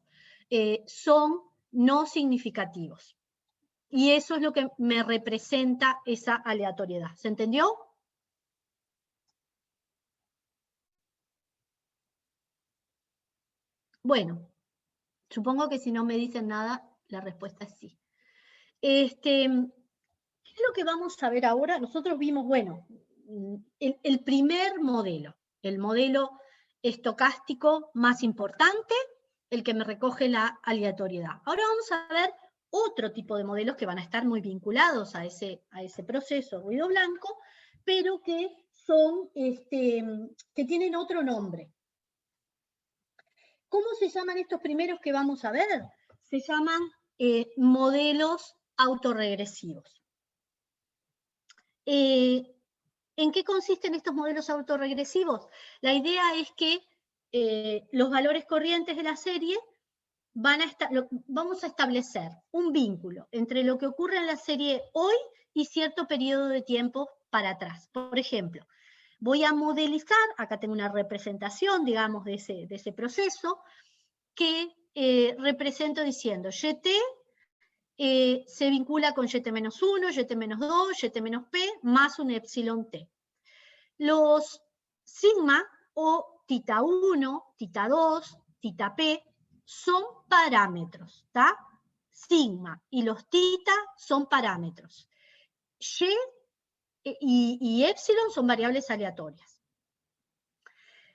son no significativos. Y eso es lo que me representa esa aleatoriedad. ¿Se entendió? Bueno, supongo que si no me dicen nada, la respuesta es sí. ¿Qué es lo que vamos a ver ahora? Nosotros vimos, bueno, el primer modelo, el modelo estocástico más importante, el que me recoge la aleatoriedad. Ahora vamos a ver otro tipo de modelos que van a estar muy vinculados a ese proceso ruido blanco, pero que son, que tienen otro nombre. ¿Cómo se llaman estos primeros que vamos a ver? Se llaman modelos autorregresivos. ¿En qué consisten estos modelos autorregresivos? La idea es que los valores corrientes de la serie vamos a establecer un vínculo entre lo que ocurre en la serie hoy y cierto periodo de tiempo para atrás. Por ejemplo, voy a modelizar, acá tengo una representación, digamos, de ese proceso, que represento diciendo YT se vincula con YT-1, YT-2, YT-P, más un epsilon T. Los sigma o tita 1, tita 2, tita P son parámetros, ¿tá? Sigma y los tita son parámetros. Y epsilon son variables aleatorias.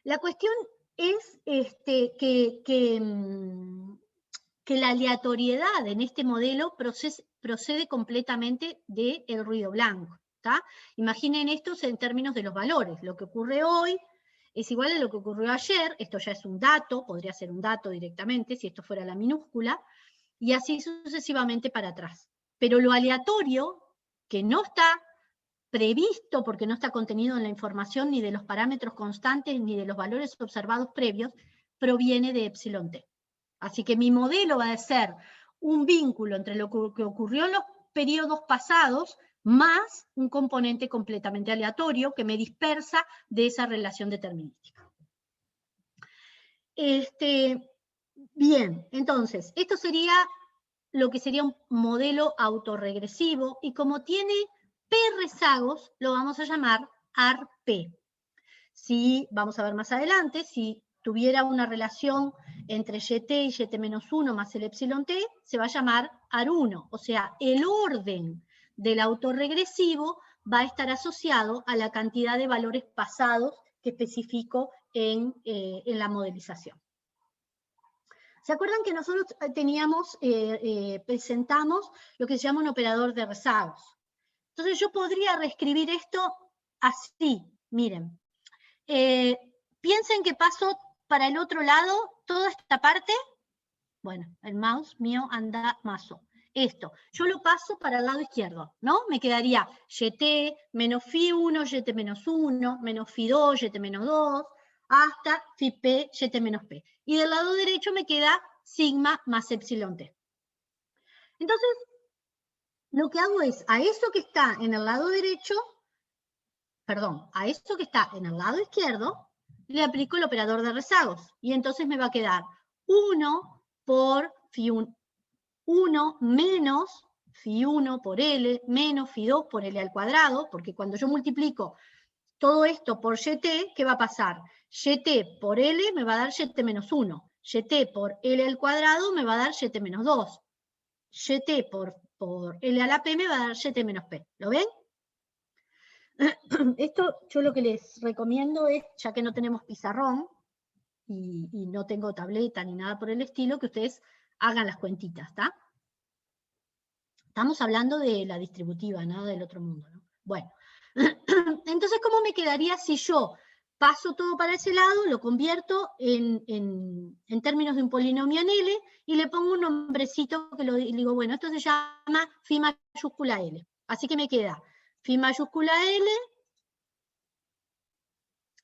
La cuestión es que la aleatoriedad en este modelo procede completamente del ruido blanco. ¿tá? Imaginen esto en términos de los valores. Lo que ocurre hoy es igual a lo que ocurrió ayer, esto ya es un dato, podría ser un dato directamente, si esto fuera la minúscula, y así sucesivamente para atrás. Pero lo aleatorio, que no está previsto porque no está contenido en la información ni de los parámetros constantes ni de los valores observados previos, proviene de epsilon t. Así que mi modelo va a ser un vínculo entre lo que ocurrió en los periodos pasados más un componente completamente aleatorio que me dispersa de esa relación determinística. Bien, entonces, esto sería lo que sería un modelo autorregresivo, y como tiene P rezagos, lo vamos a llamar ARP. Si, vamos a ver más adelante, si tuviera una relación entre YT y YT-1 más el epsilon t, se va a llamar AR1, o sea, el orden del autorregresivo va a estar asociado a la cantidad de valores pasados que especifico en la modelización. ¿Se acuerdan que nosotros presentamos lo que se llama un operador de rezagos? Entonces yo podría reescribir esto así, miren. Piensen que paso para el otro lado toda esta parte. Bueno, el mouse mío anda mazo. Esto, yo lo paso para el lado izquierdo, ¿no? Me quedaría YT menos Φ1, YT menos 1, menos Φ2, YT menos 2, hasta Φp, YT menos P. Y del lado derecho me queda sigma más epsilon t. Entonces, lo que hago es, a eso que está en el lado derecho, perdón, a eso que está en el lado izquierdo, le aplico el operador de rezagos. Y entonces me va a quedar 1 por Φ1, 1 menos Φ1 por L, menos Φ2 por L al cuadrado, porque cuando yo multiplico todo esto por YT, ¿qué va a pasar? YT por L me va a dar YT menos 1. YT por L al cuadrado me va a dar YT menos 2. YT por L a la P me va a dar YT menos P. ¿Lo ven? Esto yo lo que les recomiendo es, ya que no tenemos pizarrón y no tengo tableta ni nada por el estilo, que ustedes hagan las cuentitas, ¿está? Estamos hablando de la distributiva, nada del otro mundo, ¿no? Bueno, entonces, ¿cómo me quedaría si yo paso todo para ese lado, lo convierto en términos de un polinomio en L y le pongo un nombrecito que le digo, bueno, esto se llama Φ mayúscula L. Así que me queda Φ mayúscula L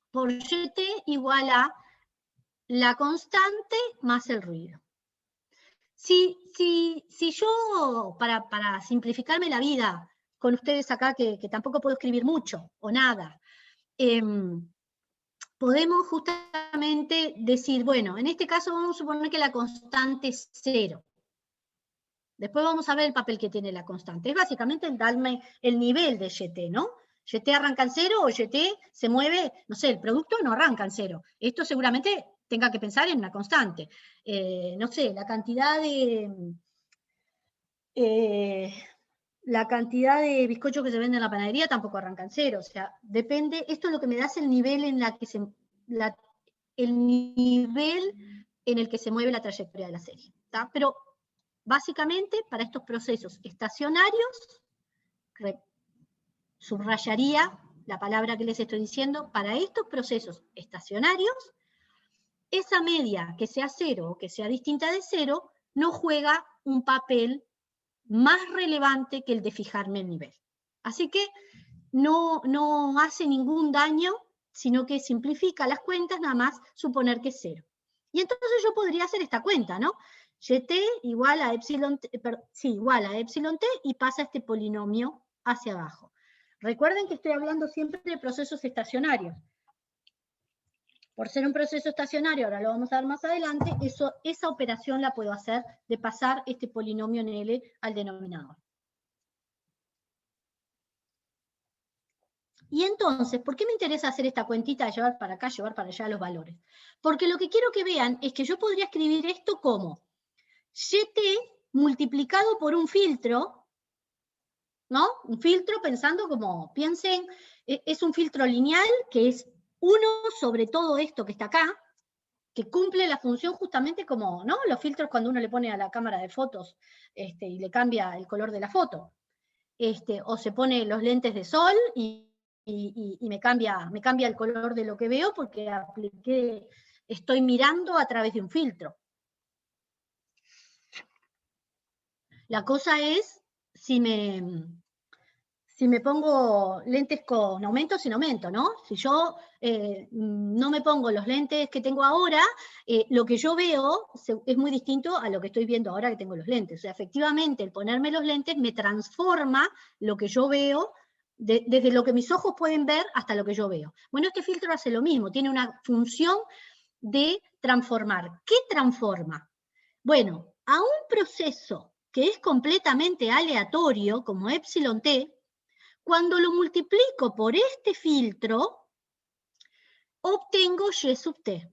por YT igual a la constante más el ruido. Si yo, para simplificarme la vida con ustedes acá, que tampoco puedo escribir mucho o nada, podemos justamente decir, bueno, en este caso vamos a suponer que la constante es 0. Después vamos a ver el papel que tiene la constante. Es básicamente darme el nivel de YT, ¿no? YT arranca en 0 o YT se mueve, no sé, el producto no arranca en 0. Esto seguramente tenga que pensar en una constante. No sé, la cantidad de bizcochos que se venden en la panadería tampoco arranca en 0. O sea, depende, esto es lo que me da es el nivel en el que se mueve la trayectoria de la serie. ¿Tá? Pero básicamente, para estos procesos estacionarios, subrayaría la palabra que les estoy diciendo, para estos procesos estacionarios, esa media que sea 0 o que sea distinta de 0, no juega un papel más relevante que el de fijarme el nivel. Así que no hace ningún daño, sino que simplifica las cuentas, nada más suponer que es 0. Y entonces yo podría hacer esta cuenta, ¿no? YT igual a epsilon t, igual a epsilon t, y pasa este polinomio hacia abajo. Recuerden que estoy hablando siempre de procesos estacionarios. Por ser un proceso estacionario, ahora lo vamos a ver más adelante, esa operación la puedo hacer de pasar este polinomio en L al denominador. Y entonces, ¿por qué me interesa hacer esta cuentita de llevar para acá, llevar para allá los valores? Porque lo que quiero que vean es que yo podría escribir esto como YT multiplicado por un filtro, ¿no? Un filtro pensando como, piensen, es un filtro lineal que es 1 sobre todo esto que está acá, que cumple la función justamente como, ¿no? Los filtros cuando uno le pone a la cámara de fotos y le cambia el color de la foto. O se pone los lentes de sol y y me cambia el color de lo que veo porque estoy mirando a través de un filtro. La cosa es si me pongo lentes con aumento o sin aumento, ¿no? Si yo no me pongo los lentes que tengo ahora, lo que yo veo es muy distinto a lo que estoy viendo ahora que tengo los lentes. O sea, efectivamente, el ponerme los lentes me transforma lo que yo veo, desde lo que mis ojos pueden ver hasta lo que yo veo. Bueno, este filtro hace lo mismo, tiene una función de transformar. ¿Qué transforma? Bueno, a un proceso que es completamente aleatorio, como epsilon t, cuando lo multiplico por este filtro, obtengo y sub t.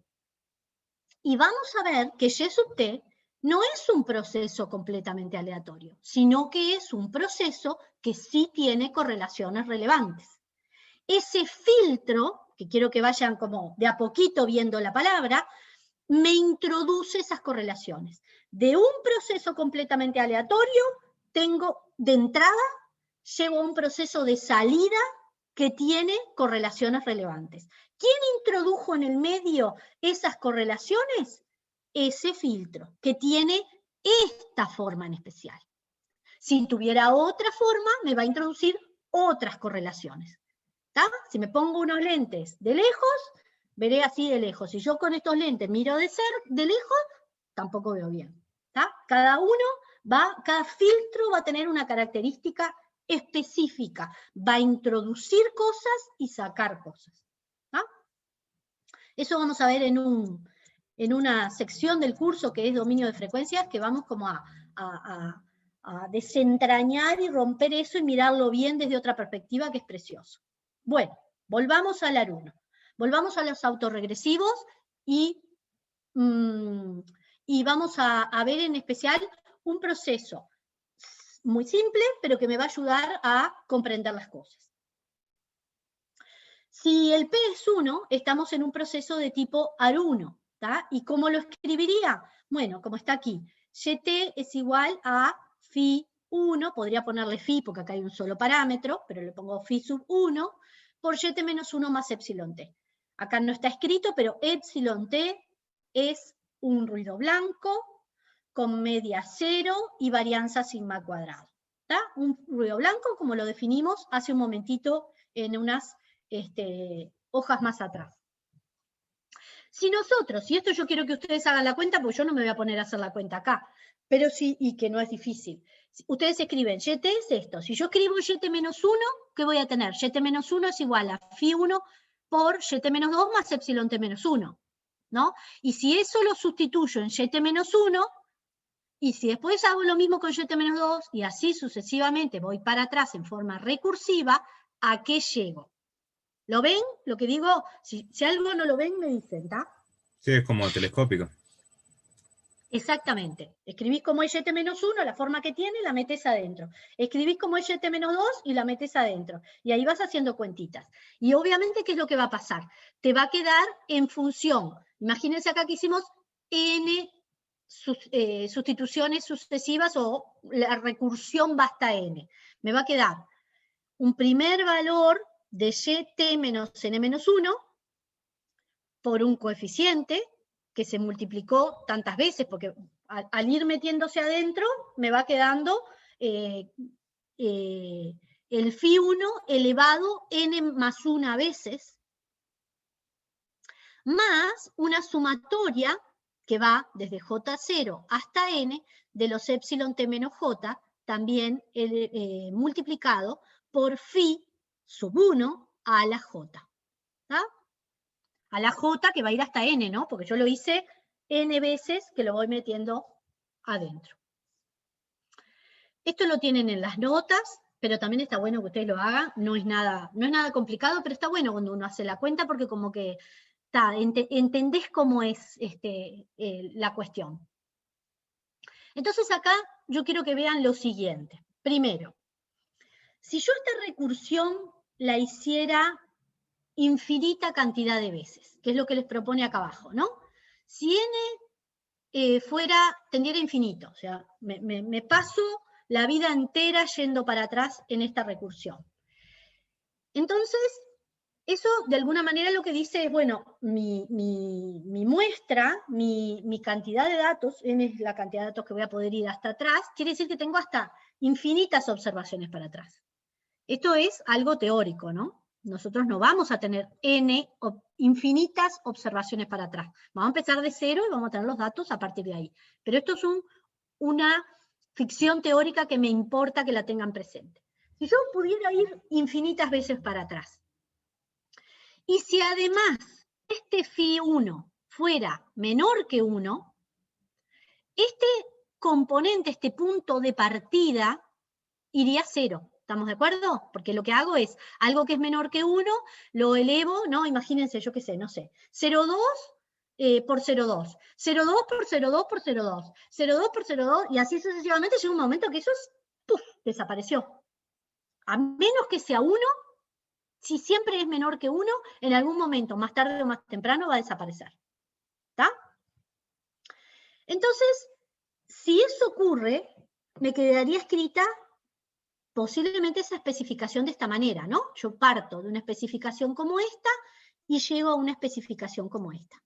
Y vamos a ver que y sub t no es un proceso completamente aleatorio, sino que es un proceso que sí tiene correlaciones relevantes. Ese filtro, que quiero que vayan como de a poquito viendo la palabra, me introduce esas correlaciones. De un proceso completamente aleatorio, tengo de entrada, llego a un proceso de salida que tiene correlaciones relevantes. ¿Quién introdujo en el medio esas correlaciones? Ese filtro, que tiene esta forma en especial. Si tuviera otra forma, me va a introducir otras correlaciones. ¿Tá? Si me pongo unos lentes de lejos, veré así de lejos. Si yo con estos lentes miro de lejos, tampoco veo bien. ¿Tá? Cada filtro va a tener una característica específica. Va a introducir cosas y sacar cosas. ¿Tá? Eso vamos a ver en una sección del curso que es dominio de frecuencias, que vamos como a desentrañar y romper eso y mirarlo bien desde otra perspectiva, que es precioso. Bueno, volvamos al AR1. Volvamos a los autorregresivos y vamos a ver en especial un proceso muy simple, pero que me va a ayudar a comprender las cosas. Si el P es 1, estamos en un proceso de tipo AR1. ¿Tá? ¿Y cómo lo escribiría? Bueno, como está aquí, YT es igual a phi 1, podría ponerle phi porque acá hay un solo parámetro, pero le pongo phi sub 1, por YT menos 1 más epsilon t. Acá no está escrito, pero epsilon t es un ruido blanco con media 0 y varianza sigma cuadrado. ¿Tá? Un ruido blanco, como lo definimos hace un momentito en unas hojas más atrás. Si nosotros, y esto yo quiero que ustedes hagan la cuenta, porque yo no me voy a poner a hacer la cuenta acá, pero sí, y que no es difícil. Ustedes escriben, YT es esto. Si yo escribo YT menos 1, ¿qué voy a tener? YT menos 1 es igual a phi 1 por YT menos 2 más epsilon t menos 1. ¿No? Y si eso lo sustituyo en YT menos 1, y si después hago lo mismo con YT menos 2, y así sucesivamente voy para atrás en forma recursiva, ¿a qué llego? ¿Lo ven? Lo que digo, si algo no lo ven, me dicen, ¿tá? Sí, es como telescópico. Exactamente. Escribís como YT menos 1, la forma que tiene, la metes adentro. Escribís como YT menos 2 y la metes adentro. Y ahí vas haciendo cuentitas. Y obviamente, ¿qué es lo que va a pasar? Te va a quedar en función. Imagínense acá que hicimos n sustituciones sucesivas o la recursión va hasta n. Me va a quedar un primer valor de YT menos n menos 1 por un coeficiente que se multiplicó tantas veces, porque al ir metiéndose adentro me va quedando el phi 1 elevado n más 1 veces, más una sumatoria que va desde J0 hasta n de los epsilon t menos j, también multiplicado por phi sub 1 a la j. ¿Tá? A la j que va a ir hasta n, ¿no? Porque yo lo hice n veces que lo voy metiendo adentro. Esto lo tienen en las notas, pero también está bueno que ustedes lo hagan. No es nada complicado, pero está bueno cuando uno hace la cuenta porque como que entendés cómo es la cuestión. Entonces acá yo quiero que vean lo siguiente. Primero, si yo esta recursión la hiciera infinita cantidad de veces, que es lo que les propone acá abajo, ¿no? Si n tendiera infinito, o sea, me paso la vida entera yendo para atrás en esta recursión. Entonces, eso de alguna manera lo que dice es, bueno, mi muestra, mi cantidad de datos, n es la cantidad de datos que voy a poder ir hasta atrás, quiere decir que tengo hasta infinitas observaciones para atrás. Esto es algo teórico, ¿no? Nosotros no vamos a tener infinitas observaciones para atrás. Vamos a empezar de cero y vamos a tener los datos a partir de ahí. Pero esto es una ficción teórica que me importa que la tengan presente. Si yo pudiera ir infinitas veces para atrás, y si además este phi1 fuera menor que 1, este componente, este punto de partida, iría a 0. ¿Estamos de acuerdo? Porque lo que hago es, algo que es menor que 1, lo elevo, ¿no? Imagínense, yo qué sé, no sé, 0,2 por 0,2, 0,2 por 0,2 por 0,2, 0,2 por 0,2, y así sucesivamente llega un momento que eso es, ¡puf!, desapareció. A menos que sea 1, si siempre es menor que 1, en algún momento, más tarde o más temprano, va a desaparecer. ¿Está? Entonces, si eso ocurre, me quedaría escrita posiblemente esa especificación de esta manera, ¿no? Yo parto de una especificación como esta y llego a una especificación como esta.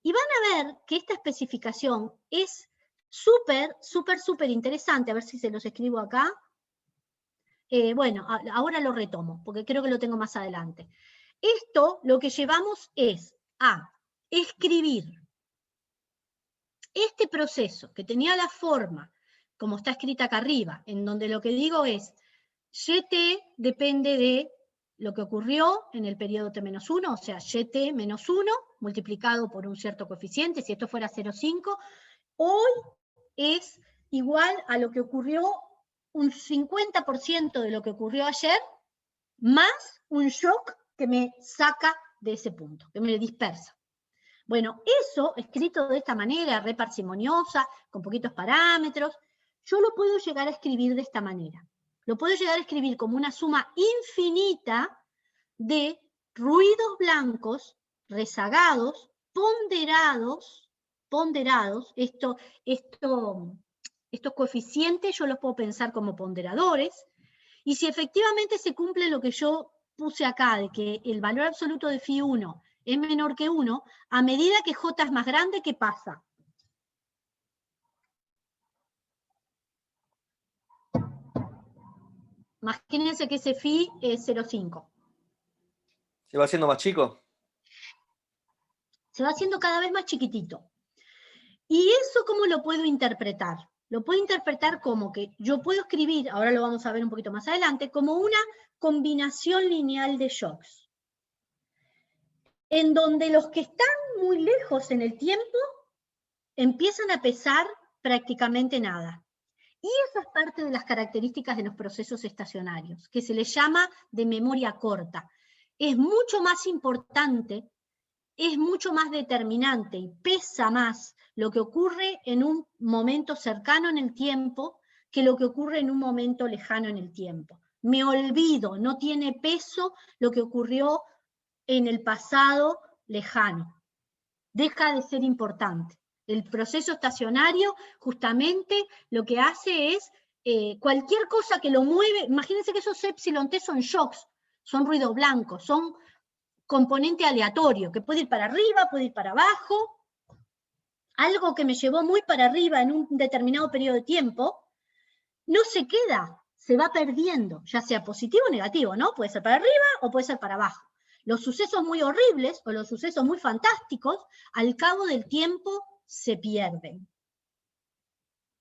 Y van a ver que esta especificación es súper, súper, súper interesante. A ver si se los escribo acá. Bueno, ahora lo retomo, porque creo que lo tengo más adelante. Esto lo que llevamos es a escribir este proceso que tenía la forma, como está escrita acá arriba, en donde lo que digo es, YT depende de lo que ocurrió en el periodo T-1, o sea, YT menos 1 multiplicado por un cierto coeficiente, si esto fuera 0,5, hoy es igual a lo que ocurrió, un 50% de lo que ocurrió ayer, más un shock que me saca de ese punto, que me dispersa. Bueno, eso, escrito de esta manera, re parsimoniosa, con poquitos parámetros, yo lo puedo llegar a escribir de esta manera. Lo puedo llegar a escribir como una suma infinita de ruidos blancos, rezagados, ponderados, estos coeficientes yo los puedo pensar como ponderadores, y si efectivamente se cumple lo que yo puse acá, de que el valor absoluto de phi1 es menor que 1, a medida que J es más grande, ¿qué pasa? Imagínense que ese phi es 0,5. ¿Se va haciendo más chico? Se va haciendo cada vez más chiquitito. ¿Y eso cómo lo puedo interpretar? Lo puedo interpretar como que yo puedo escribir, ahora lo vamos a ver un poquito más adelante, como una combinación lineal de shocks, en donde los que están muy lejos en el tiempo empiezan a pesar prácticamente nada. Y esa es parte de las características de los procesos estacionarios, que se les llama de memoria corta. Es mucho más importante, es mucho más determinante y pesa más lo que ocurre en un momento cercano en el tiempo que lo que ocurre en un momento lejano en el tiempo. Me olvido, no tiene peso lo que ocurrió en el pasado lejano. Deja de ser importante. El proceso estacionario justamente lo que hace es cualquier cosa que lo mueve, imagínense que esos epsilon t son shocks, son ruido blanco, son componente aleatorio, que puede ir para arriba, puede ir para abajo, algo que me llevó muy para arriba en un determinado periodo de tiempo, no se queda, se va perdiendo, ya sea positivo o negativo, ¿no? Puede ser para arriba o puede ser para abajo. Los sucesos muy horribles o los sucesos muy fantásticos, al cabo del tiempo se pierden.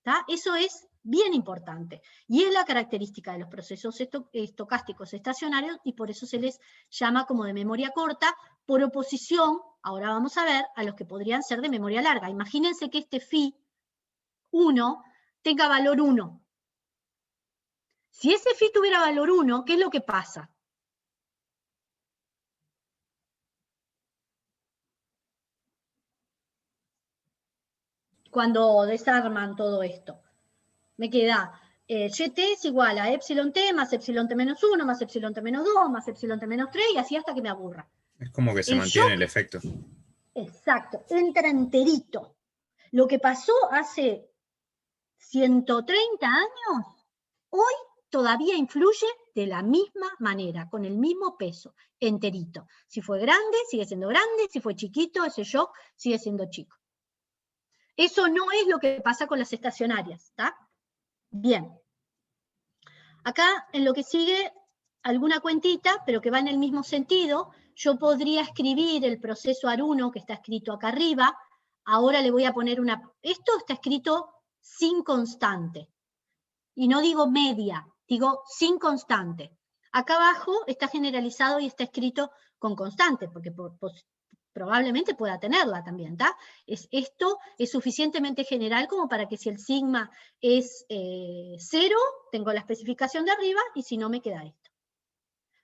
¿Tá? Eso es bien importante. Y es la característica de los procesos estocásticos estacionarios y por eso se les llama como de memoria corta, por oposición, ahora vamos a ver, a los que podrían ser de memoria larga. Imagínense que este phi1 tenga valor 1. Si ese phi tuviera valor 1, ¿qué es lo que pasa? Cuando desarman todo esto. Me queda YT es igual a epsilon t más epsilon t menos 1, más epsilon t menos 2, más epsilon t menos 3, y así hasta que me aburra. Es como que se mantiene el efecto. Exacto, entra enterito. Lo que pasó hace 130 años, hoy todavía influye de la misma manera, con el mismo peso, enterito. Si fue grande, sigue siendo grande, si fue chiquito, ese shock sigue siendo chico. Eso no es lo que pasa con las estacionarias, ¿está? Bien. Acá, en lo que sigue, alguna cuentita, pero que va en el mismo sentido. Yo podría escribir el proceso AR1, que está escrito acá arriba. Ahora le voy a poner una... Esto está escrito sin constante. Y no digo media, digo sin constante. Acá abajo está generalizado y está escrito con constante, porque probablemente pueda tenerla también, ¿está? Esto es suficientemente general como para que si el sigma es 0, tengo la especificación de arriba, y si no me queda esto.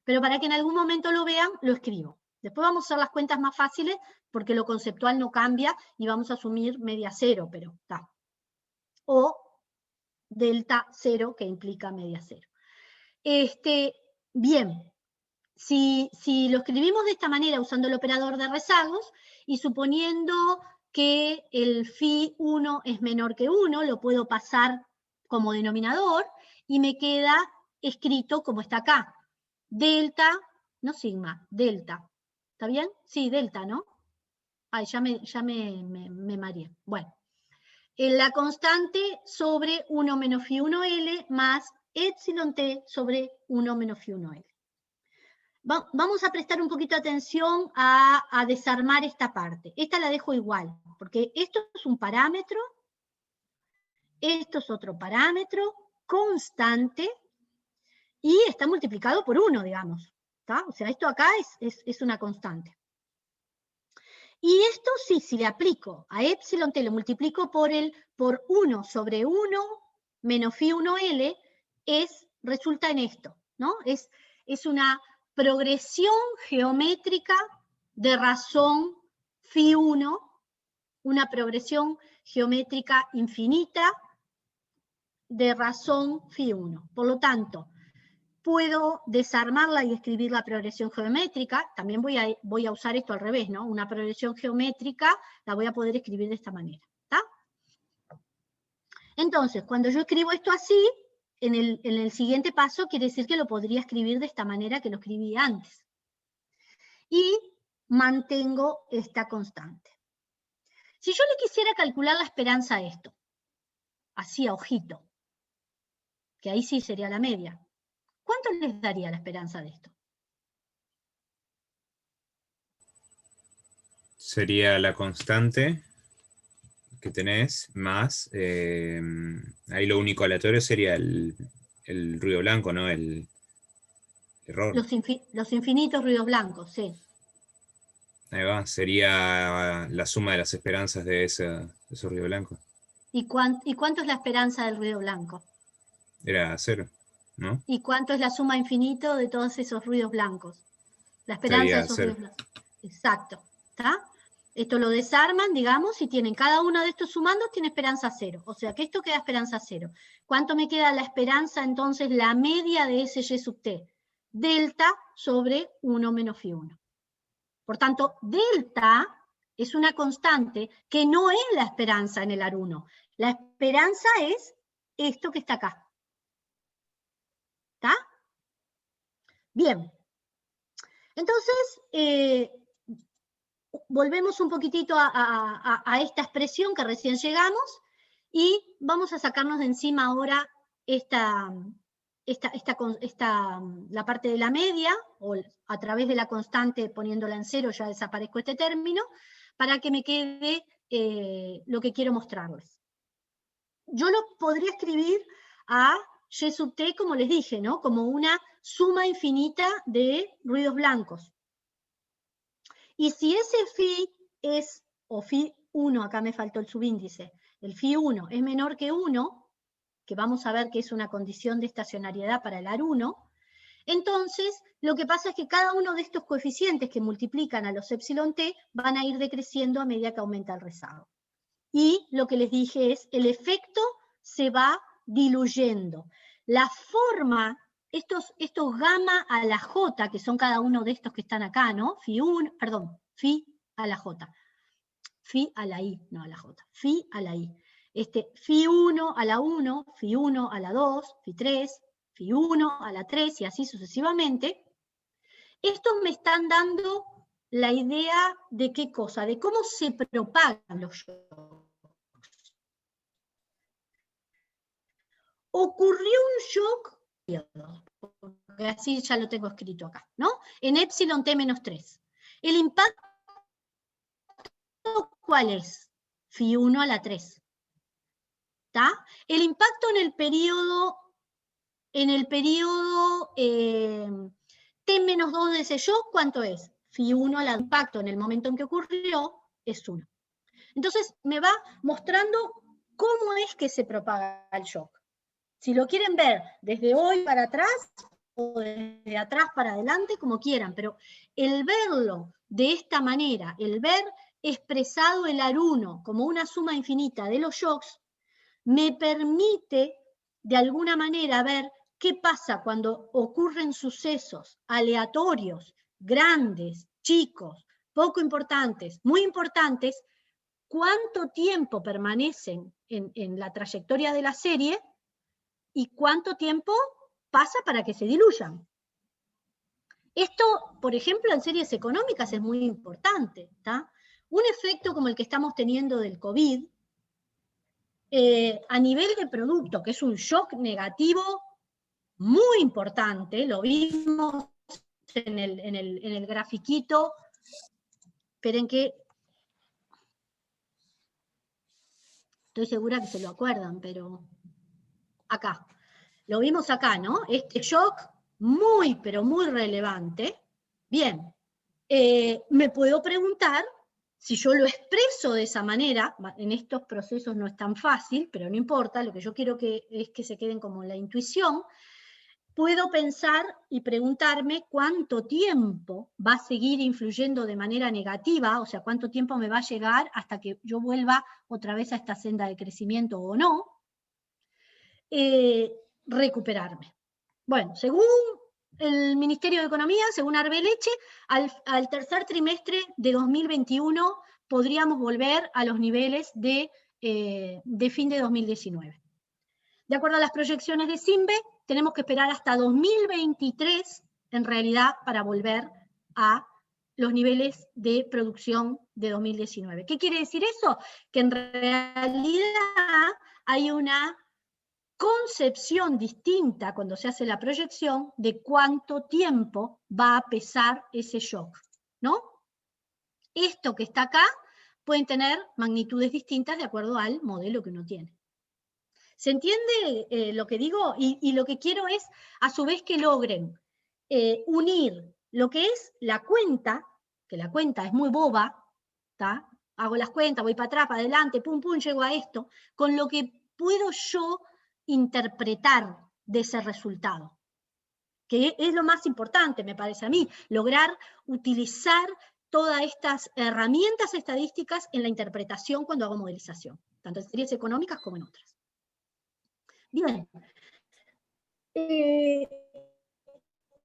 Pero para que en algún momento lo vean, lo escribo. Después vamos a hacer las cuentas más fáciles, porque lo conceptual no cambia, y vamos a asumir media 0, pero está. O delta 0, que implica media 0. Bien, si lo escribimos de esta manera usando el operador de rezagos y suponiendo que el phi1 es menor que 1, lo puedo pasar como denominador y me queda escrito como está acá. Delta, no sigma, delta. ¿Está bien? Sí, delta, ¿no? Ay, ya me mareé. Bueno. La constante sobre 1 menos phi1L más epsilon t sobre 1 menos phi1L. Vamos a prestar un poquito de atención a desarmar esta parte. Esta la dejo igual, porque esto es un parámetro, esto es otro parámetro, constante, y está multiplicado por 1, digamos. ¿Tá? O sea, esto acá es una constante. Y esto sí, si le aplico a epsilon t, lo multiplico por 1 sobre 1 menos phi1L, resulta en esto, ¿no? Es una progresión geométrica de razón phi1, una progresión geométrica infinita de razón phi1. Por lo tanto, puedo desarmarla y escribir la progresión geométrica. También voy a usar esto al revés, ¿no? Una progresión geométrica la voy a poder escribir de esta manera, ¿está? Entonces, cuando yo escribo esto así, en el siguiente paso quiere decir que lo podría escribir de esta manera que lo escribí antes. Y mantengo esta constante. Si yo le quisiera calcular la esperanza a esto, así a ojito, que ahí sí sería la media, ¿cuánto les daría la esperanza de esto? Sería la constante que tenés, más, ahí lo único aleatorio sería el ruido blanco, ¿no? El error. Los infinitos ruidos blancos, sí. Ahí va, sería la suma de las esperanzas de esos ruidos blancos. ¿Y cuánto es la esperanza del ruido blanco? Era 0, ¿no? ¿Y cuánto es la suma infinito de todos esos ruidos blancos? La esperanza de Estaría esos 0. ruidos blancos. Exacto. ¿Está? Esto lo desarman, digamos, y tienen cada uno de estos sumandos tiene esperanza 0. O sea que esto queda esperanza 0. ¿Cuánto me queda la esperanza entonces, la media de ese y sub t? Delta sobre 1 menos phi1. Por tanto, delta es una constante que no es la esperanza en el AR1. La esperanza es esto que está acá. ¿Está? Bien. Entonces, volvemos un poquitito a esta expresión que recién llegamos y vamos a sacarnos de encima ahora la parte de la media, o a través de la constante poniéndola en 0 ya desaparezco este término, para que me quede lo que quiero mostrarles. Yo lo podría escribir a y sub t, como les dije, ¿no? Como una suma infinita de ruidos blancos. Y si ese phi es, o phi1, acá me faltó el subíndice, el phi1 es menor que 1, que vamos a ver que es una condición de estacionariedad para el AR1, entonces lo que pasa es que cada uno de estos coeficientes que multiplican a los epsilon t van a ir decreciendo a medida que aumenta el rezago. Y lo que les dije es, el efecto se va diluyendo. La forma, estos gamma a la j, que son cada uno de estos que están acá, ¿no? Phi a la j. Phi a la i, no a la j. Phi a la i. Phi1 a la 1, phi1 a la 2, phi3, Φ1 a la 3 y así sucesivamente, estos me están dando la idea de qué cosa, de cómo se propagan los shocks. Ocurrió un shock, porque así ya lo tengo escrito acá, ¿no? En epsilon t menos 3. El impacto, ¿cuál es? Φ1 a la 3. ¿Está? El impacto en el periodo t menos 2 de ese shock, ¿cuánto es? Φ1 al impacto en el momento en que ocurrió es 1. Entonces me va mostrando cómo es que se propaga el shock. Si lo quieren ver desde hoy para atrás o desde atrás para adelante, como quieran, pero el verlo de esta manera, el ver expresado el AR1 como una suma infinita de los shocks, me permite de alguna manera ver qué pasa cuando ocurren sucesos aleatorios, grandes, chicos, poco importantes, muy importantes, cuánto tiempo permanecen en la trayectoria de la serie y cuánto tiempo pasa para que se diluyan. Esto, por ejemplo, en series económicas es muy importante, ¿tá? Un efecto como el que estamos teniendo del COVID, a nivel de producto, que es un shock negativo muy importante, lo vimos en el grafiquito, esperen que estoy segura que se lo acuerdan, pero acá, lo vimos acá, ¿no? Este shock muy, pero muy relevante. Bien, me puedo preguntar, si yo lo expreso de esa manera, en estos procesos no es tan fácil, pero no importa, lo que yo quiero es que se queden como la intuición, puedo pensar y preguntarme cuánto tiempo va a seguir influyendo de manera negativa, o sea, cuánto tiempo me va a llegar hasta que yo vuelva otra vez a esta senda de crecimiento o no, recuperarme. Bueno, según el Ministerio de Economía, según Arbeleche, al tercer trimestre de 2021 podríamos volver a los niveles de fin de 2019. De acuerdo a las proyecciones de CIMBE, tenemos que esperar hasta 2023, en realidad, para volver a los niveles de producción de 2019. ¿Qué quiere decir eso? Que en realidad hay una concepción distinta cuando se hace la proyección de cuánto tiempo va a pesar ese shock, ¿no? Esto que está acá pueden tener magnitudes distintas de acuerdo al modelo que uno tiene. ¿Se entiende lo que digo? Y lo que quiero es, a su vez, que logren unir lo que es la cuenta, que la cuenta es muy boba, ¿tá? Hago las cuentas, voy para atrás, para adelante, pum, pum, llego a esto, con lo que puedo yo interpretar de ese resultado, que es lo más importante, me parece a mí, lograr utilizar todas estas herramientas estadísticas en la interpretación cuando hago modelización, tanto en series económicas como en otras. Bien.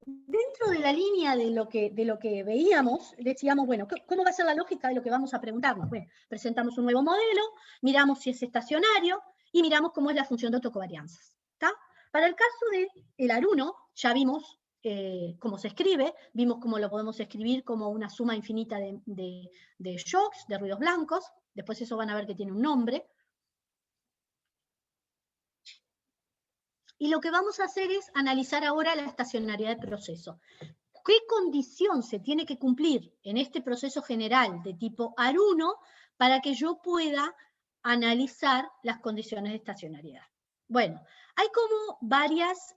Dentro de la línea de lo que veíamos, decíamos, bueno, ¿cómo va a ser la lógica de lo que vamos a preguntarnos? Bueno, presentamos un nuevo modelo, miramos si es estacionario y miramos cómo es la función de autocovarianzas. ¿Tá? Para el caso del AR1, ya vimos cómo se escribe, vimos cómo lo podemos escribir como una suma infinita de shocks, de ruidos blancos, después eso van a ver que tiene un nombre. Y lo que vamos a hacer es analizar ahora la estacionariedad del proceso. ¿Qué condición se tiene que cumplir en este proceso general de tipo AR1 para que yo pueda analizar las condiciones de estacionariedad? Bueno, hay como varias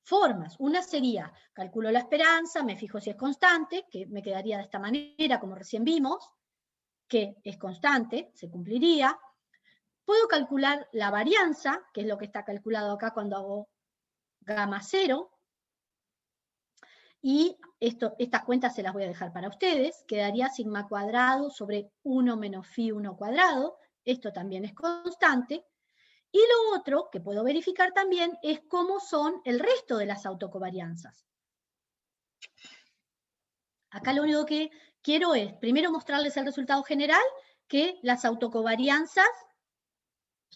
formas. Una sería, calculo la esperanza, me fijo si es constante, que me quedaría de esta manera, como recién vimos, que es constante, se cumpliría. Puedo calcular la varianza, que es lo que está calculado acá cuando hago gamma 0, y estas cuentas se las voy a dejar para ustedes, quedaría sigma cuadrado sobre 1 menos phi 1 cuadrado, esto también es constante, y lo otro que puedo verificar también es cómo son el resto de las autocovarianzas. Acá lo único que quiero es, primero mostrarles el resultado general, que las autocovarianzas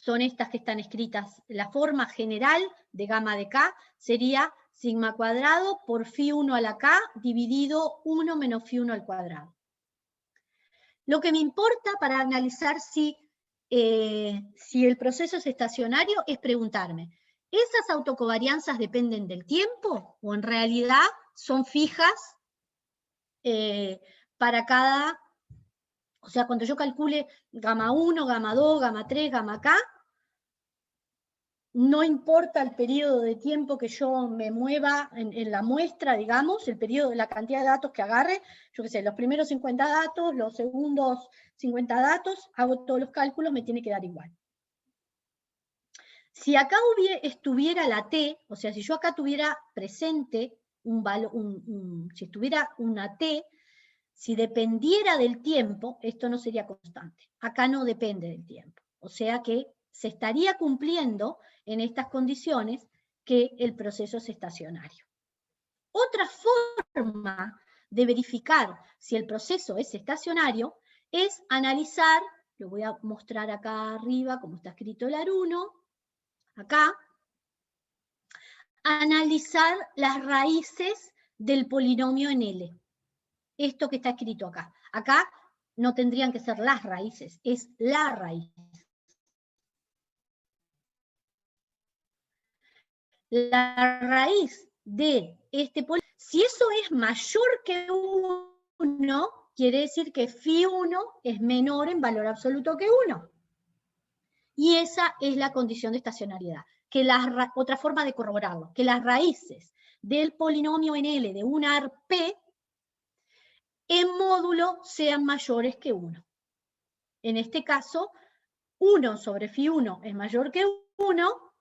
son estas que están escritas. La forma general de gamma de K sería sigma cuadrado por phi1 a la K dividido 1 menos phi1 al cuadrado. Lo que me importa para analizar si el proceso es estacionario es preguntarme, ¿esas autocovarianzas dependen del tiempo o en realidad son fijas para cada... O sea, cuando yo calcule gamma 1, gamma 2, gamma 3, gamma K, no importa el periodo de tiempo que yo me mueva en la muestra, digamos, el periodo, la cantidad de datos que agarre, yo qué sé, los primeros 50 datos, los segundos 50 datos, hago todos los cálculos, me tiene que dar igual. Si acá estuviera la T, o sea, si yo acá tuviera presente si estuviera una T, si dependiera del tiempo, esto no sería constante. Acá no depende del tiempo. O sea que se estaría cumpliendo en estas condiciones que el proceso es estacionario. Otra forma de verificar si el proceso es estacionario es analizar, lo voy a mostrar acá arriba como está escrito el AR1, acá, analizar las raíces del polinomio en L. Esto que está escrito acá. Acá no tendrían que ser las raíces, es la raíz. La raíz de este polinomio, si eso es mayor que 1, quiere decir que phi1 es menor en valor absoluto que 1. Y esa es la condición de estacionariedad. Otra forma de corroborarlo, que las raíces del polinomio en L de un AR P en módulo sean mayores que 1. En este caso, 1 sobre phi1 es mayor que 1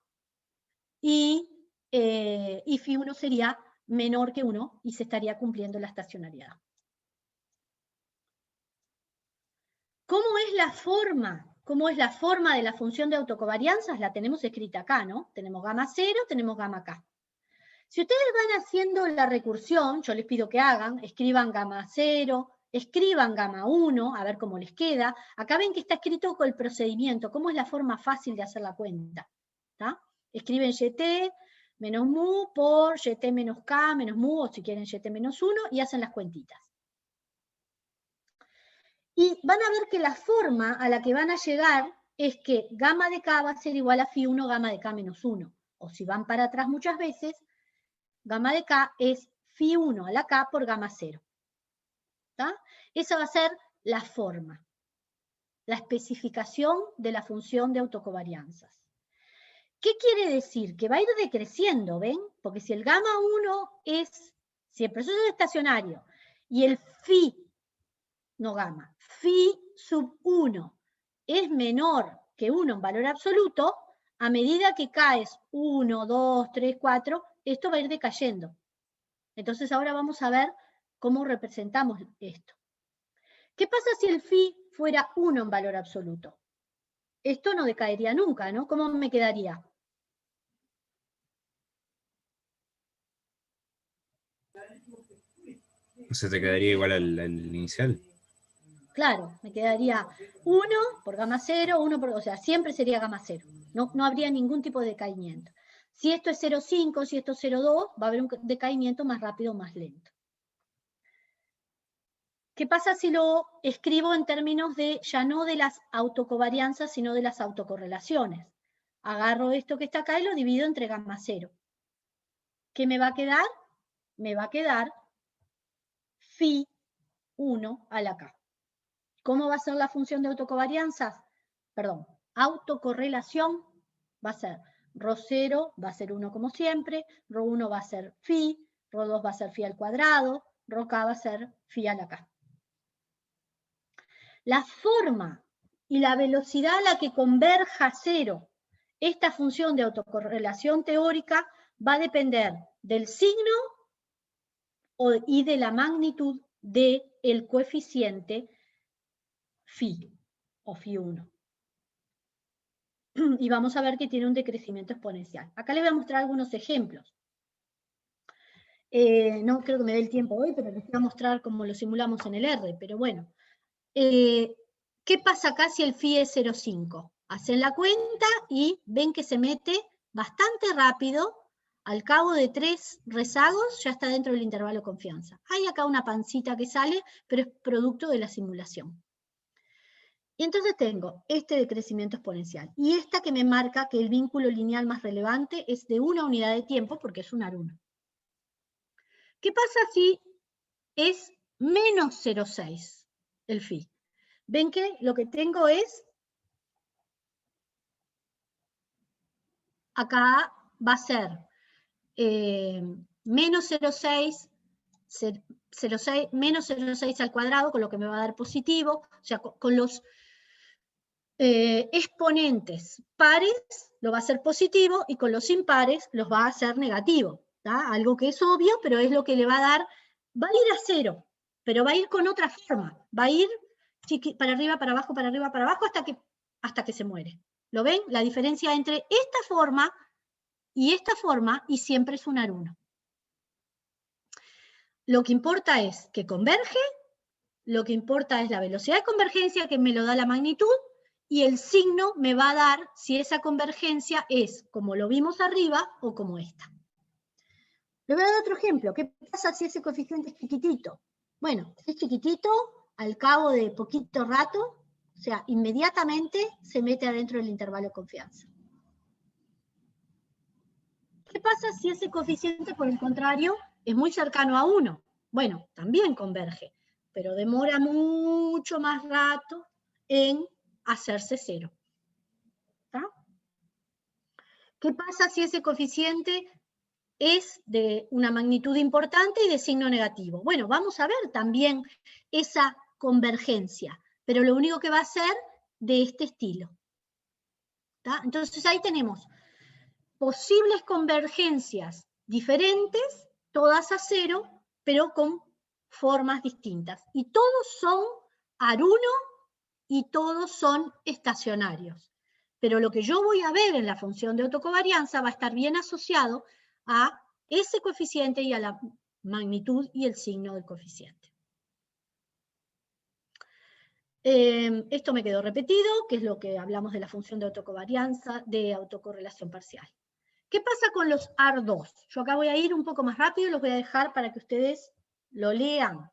y phi1 sería menor que 1 y se estaría cumpliendo la estacionariedad. ¿Cómo es la forma? ¿Cómo es la forma de la función de autocovarianzas? La tenemos escrita acá, ¿no? Tenemos gamma 0, tenemos gamma K. Si ustedes van haciendo la recursión, yo les pido que hagan, escriban gamma 0, escriban gamma 1, a ver cómo les queda. Acá ven que está escrito con el procedimiento, cómo es la forma fácil de hacer la cuenta. ¿Tá? Escriben YT menos mu por YT menos K menos mu, o si quieren YT menos 1, y hacen las cuentitas. Y van a ver que la forma a la que van a llegar es que gamma de K va a ser igual a phi1 gamma de K menos 1. O si van para atrás muchas veces, gamma de K es phi1 a la K por gamma 0. ¿Tá? Esa va a ser la forma, la especificación de la función de autocovarianzas. ¿Qué quiere decir? Que va a ir decreciendo, ¿ven? Porque si el gamma 1 si el proceso es estacionario y el phi sub 1 es menor que 1 en valor absoluto, a medida que K es 1, 2, 3, 4, esto va a ir decayendo. Entonces ahora vamos a ver cómo representamos esto. ¿Qué pasa si el phi fuera 1 en valor absoluto? Esto no decaería nunca, ¿no? ¿Cómo me quedaría? ¿Se te quedaría igual al inicial? Claro, me quedaría 1 por gamma 0, 1 por... O sea, siempre sería gamma 0. No habría ningún tipo de decaimiento. Si esto es 0,5, si esto es 0,2, va a haber un decaimiento más rápido o más lento. ¿Qué pasa si lo escribo en términos de, ya no de las autocovarianzas, sino de las autocorrelaciones? Agarro esto que está acá y lo divido entre gamma 0. ¿Qué me va a quedar? Me va a quedar phi 1 a la K. ¿Cómo va a ser la función de autocovarianzas? Perdón, autocorrelación va a ser ρ0 va a ser 1 como siempre, ρ1 va a ser phi, ρ2 va a ser phi al cuadrado, ρk va a ser phi a la K. La forma y la velocidad a la que converja 0 esta función de autocorrelación teórica va a depender del signo y de la magnitud del coeficiente phi o phi1. Y vamos a ver que tiene un decrecimiento exponencial. Acá les voy a mostrar algunos ejemplos. No creo que me dé el tiempo hoy, pero les voy a mostrar cómo lo simulamos en el R, pero bueno. ¿Qué pasa acá si el phi es 0,5? Hacen la cuenta y ven que se mete bastante rápido. Al cabo de 3 rezagos ya está dentro del intervalo de confianza. Hay acá una pancita que sale, pero es producto de la simulación. Y entonces tengo este de crecimiento exponencial. Y esta que me marca que el vínculo lineal más relevante es de 1 unidad de tiempo, porque es un AR1. ¿Qué pasa si es menos 0,6 el phi? Ven que lo que tengo es, acá va a ser menos 0,6, menos 0,6 al cuadrado, con lo que me va a dar positivo, o sea, con los exponentes pares lo va a hacer positivo y con los impares los va a hacer negativo. ¿tá? Algo que es obvio, pero es lo que le va a dar, va a ir a 0, pero va a ir con otra forma, va a ir para arriba, para abajo, hasta que se muere. ¿Lo ven? La diferencia entre esta forma y siempre es un AR1. Lo que importa es que converge, lo que importa es la velocidad de convergencia que me lo da la magnitud, y el signo me va a dar si esa convergencia es como lo vimos arriba o como esta. Le voy a dar otro ejemplo. ¿Qué pasa si ese coeficiente es chiquitito? Bueno, si es chiquitito, al cabo de poquito rato, o sea, inmediatamente se mete adentro del intervalo de confianza. ¿Qué pasa si ese coeficiente, por el contrario, es muy cercano a 1? Bueno, también converge, pero demora mucho más rato en hacerse 0. ¿Tá? ¿Qué pasa si ese coeficiente es de una magnitud importante y de signo negativo? Bueno, vamos a ver también esa convergencia, pero lo único que va a ser de este estilo. ¿Tá? Entonces ahí tenemos posibles convergencias diferentes, todas a 0, pero con formas distintas. Y todos son AR1 y todos son estacionarios. Pero lo que yo voy a ver en la función de autocovarianza va a estar bien asociado a ese coeficiente y a la magnitud y el signo del coeficiente. Esto me quedó repetido, que es lo que hablamos de la función de autocovarianza, de autocorrelación parcial. ¿Qué pasa con los AR2? Yo acá voy a ir un poco más rápido y los voy a dejar para que ustedes lo lean.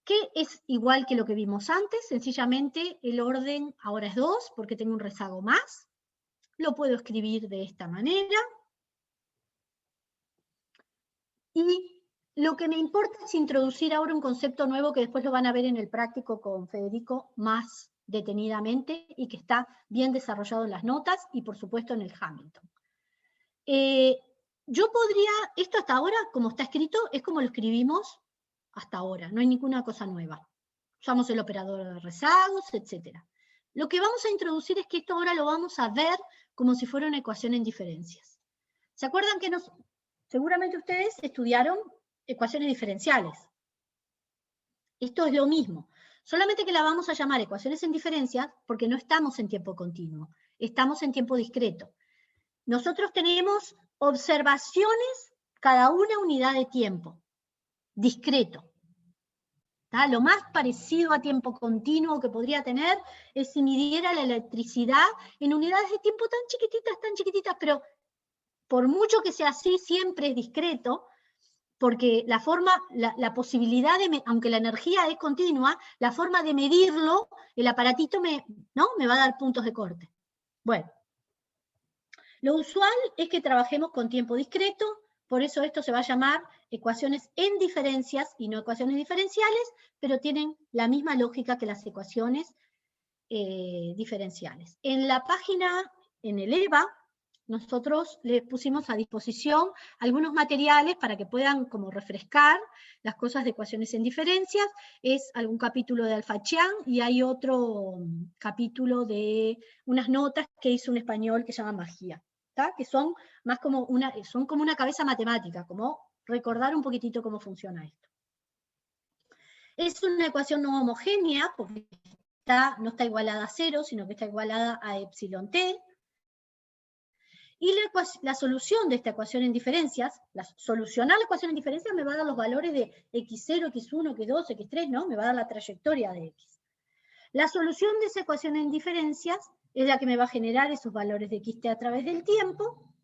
¿Qué es igual que lo que vimos antes? Sencillamente el orden ahora es 2, porque tengo un rezago más. Lo puedo escribir de esta manera. Y lo que me importa es introducir ahora un concepto nuevo que después lo van a ver en el práctico con Federico más detenidamente y que está bien desarrollado en las notas y por supuesto en el Hamilton. Yo podría, esto hasta ahora, como está escrito, es como lo escribimos hasta ahora, no hay ninguna cosa nueva. Usamos el operador de rezagos, etc. Lo que vamos a introducir es que esto ahora lo vamos a ver como si fuera una ecuación en diferencias. ¿Se acuerdan que seguramente ustedes estudiaron ecuaciones diferenciales? Esto es lo mismo, solamente que la vamos a llamar ecuaciones en diferencias porque no estamos en tiempo continuo, estamos en tiempo discreto. Nosotros tenemos observaciones cada una unidad de tiempo, discreto. ¿Tá? Lo más parecido a tiempo continuo que podría tener es si midiera la electricidad en unidades de tiempo tan chiquititas, pero por mucho que sea así, siempre es discreto, porque la posibilidad de, aunque la energía es continua, la forma de medirlo, el aparatito me va a dar puntos de corte. Bueno. Lo usual es que trabajemos con tiempo discreto, por eso esto se va a llamar ecuaciones en diferencias y no ecuaciones diferenciales, pero tienen la misma lógica que las ecuaciones diferenciales. En la página, en el EVA, nosotros les pusimos a disposición algunos materiales para que puedan como refrescar las cosas de ecuaciones en diferencias. Es algún capítulo de Alfachán y hay otro capítulo de unas notas que hizo un español que se llama Magia, ¿tá? Que son más como una cabeza matemática, como recordar un poquitito cómo funciona esto. Es una ecuación no homogénea porque no está igualada a 0, sino que está igualada a epsilon t. Y la solución de esta ecuación en diferencias, solucionar la ecuación en diferencias me va a dar los valores de x0, x1, x2, x3, ¿no? Me va a dar la trayectoria de x. La solución de esa ecuación en diferencias es la que me va a generar esos valores de XT a través del tiempo,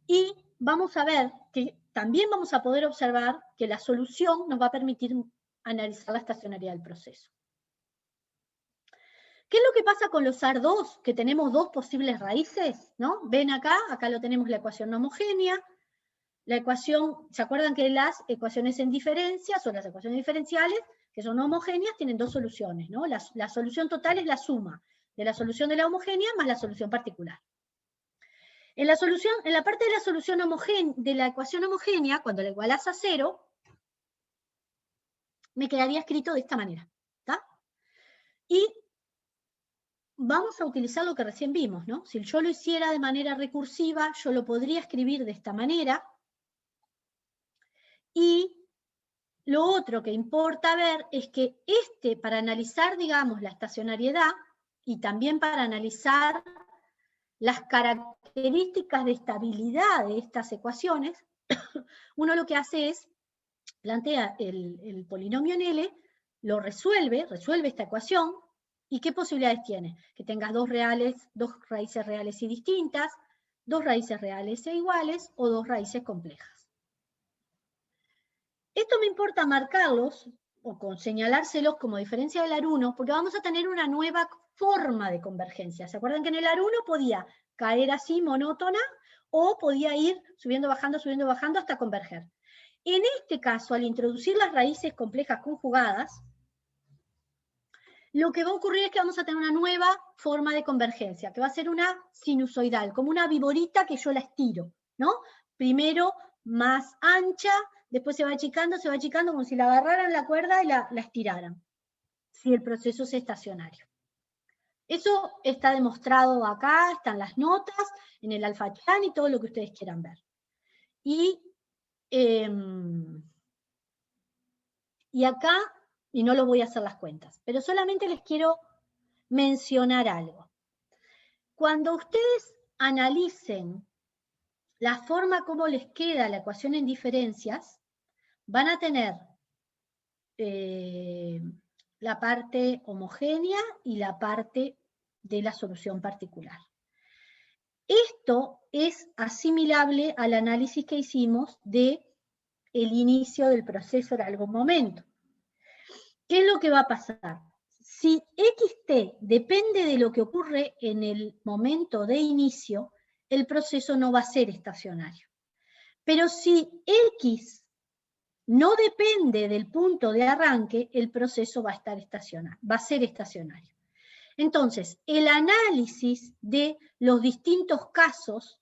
y vamos a ver que también vamos a poder observar que la solución nos va a permitir analizar la estacionariedad del proceso. ¿Qué es lo que pasa con los AR2? Que tenemos dos posibles raíces, ¿no? Ven acá lo tenemos la ecuación no homogénea, la ecuación, ¿se acuerdan que las ecuaciones en diferencia son las ecuaciones diferenciales, que son homogéneas, tienen dos soluciones, ¿no? La solución total es la suma de la solución de la homogénea más la solución particular. En la parte de la solución de la ecuación homogénea, cuando la igualas a 0, me quedaría escrito de esta manera, ¿está? Y vamos a utilizar lo que recién vimos, ¿no? Si yo lo hiciera de manera recursiva, yo lo podría escribir de esta manera. Y lo otro que importa ver es que para analizar, digamos, la estacionariedad y también para analizar las características de estabilidad de estas ecuaciones, uno lo que hace es plantea el polinomio en L, lo resuelve esta ecuación, ¿y qué posibilidades tiene? Que tengas dos raíces reales y distintas, dos raíces reales e iguales, o dos raíces complejas. Esto me importa marcarlos, o señalárselos como diferencia del AR1, porque vamos a tener una nueva forma de convergencia. ¿Se acuerdan que en el AR1 podía caer así monótona, o podía ir subiendo, bajando hasta converger? En este caso, al introducir las raíces complejas conjugadas, lo que va a ocurrir es que vamos a tener una nueva forma de convergencia, que va a ser una sinusoidal, como una viborita que yo la estiro, ¿no? Primero más ancha, después se va achicando, como si la agarraran la cuerda y la estiraran, si el proceso es estacionario. Eso está demostrado acá, están las notas, en el alfachan y todo lo que ustedes quieran ver. Y acá, y no lo voy a hacer las cuentas, pero solamente les quiero mencionar algo. Cuando ustedes analicen la forma como les queda la ecuación en diferencias, van a tener la parte homogénea y la parte de la solución particular. Esto es asimilable al análisis que hicimos de el inicio del proceso en algún momento. ¿Qué es lo que va a pasar? Si XT depende de lo que ocurre en el momento de inicio, el proceso no va a ser estacionario. Pero si X no depende del punto de arranque, el proceso va a ser estacionario. Entonces, el análisis de los distintos casos,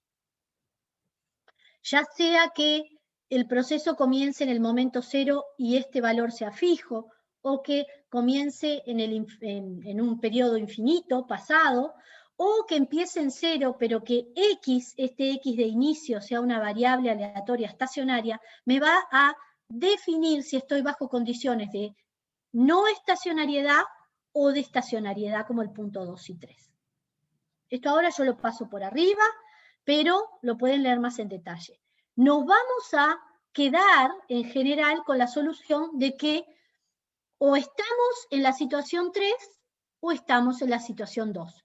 ya sea que el proceso comience en el momento cero y este valor sea fijo, o que comience en un periodo infinito, pasado, o que empiece en cero, pero que este X de inicio sea una variable aleatoria estacionaria, me va a definir si estoy bajo condiciones de no estacionariedad o de estacionariedad como el punto 2 y 3. Esto ahora yo lo paso por arriba, pero lo pueden leer más en detalle. Nos vamos a quedar en general con la solución de que o estamos en la situación 3 o estamos en la situación 2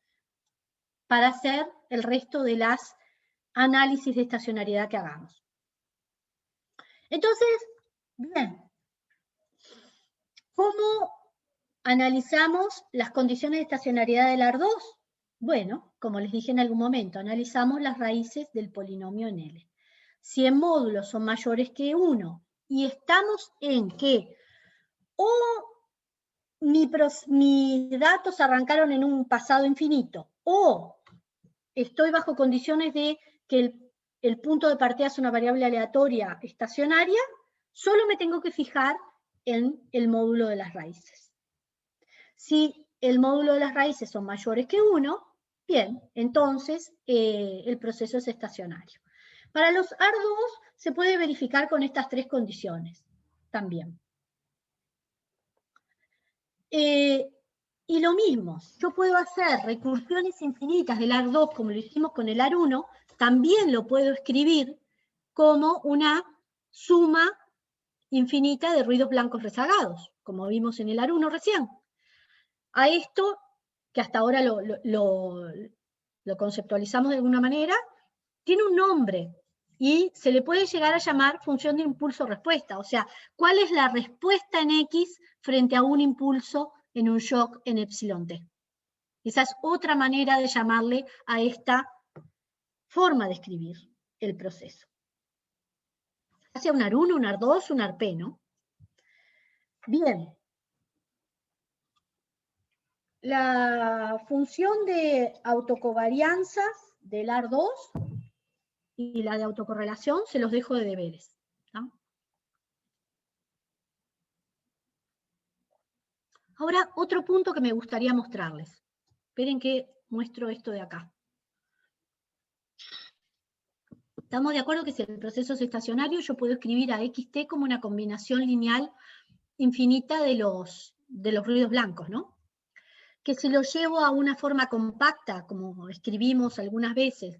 para hacer el resto de las análisis de estacionariedad que hagamos. Entonces, bien, ¿cómo analizamos las condiciones de estacionariedad del AR2? Bueno, como les dije en algún momento, analizamos las raíces del polinomio en L. Si en módulos son mayores que 1 y estamos en que mis datos arrancaron en un pasado infinito, o estoy bajo condiciones de que el punto de partida es una variable aleatoria estacionaria, solo me tengo que fijar en el módulo de las raíces. Si el módulo de las raíces son mayores que 1, bien, entonces el proceso es estacionario. Para los AR2 se puede verificar con estas tres condiciones también. Y lo mismo, yo puedo hacer recursiones infinitas del AR2 como lo hicimos con el AR1, también lo puedo escribir como una suma infinita de ruidos blancos rezagados, como vimos en el AR1 recién. A esto que hasta ahora lo conceptualizamos de alguna manera, tiene un nombre y se le puede llegar a llamar función de impulso-respuesta, o sea, ¿cuál es la respuesta en X frente a un impulso en un shock en epsilon t? Esa es otra manera de llamarle a esta forma de escribir el proceso. Hacia un AR1, un AR2, un ARP, ¿no? Bien. La función de autocovarianzas del AR2 y la de autocorrelación se los dejo de deberes, ¿no? Ahora, otro punto que me gustaría mostrarles. Esperen que muestro esto de acá. Estamos de acuerdo que si el proceso es estacionario, yo puedo escribir a xt como una combinación lineal infinita de los ruidos blancos, ¿no? Que si lo llevo a una forma compacta, como escribimos algunas veces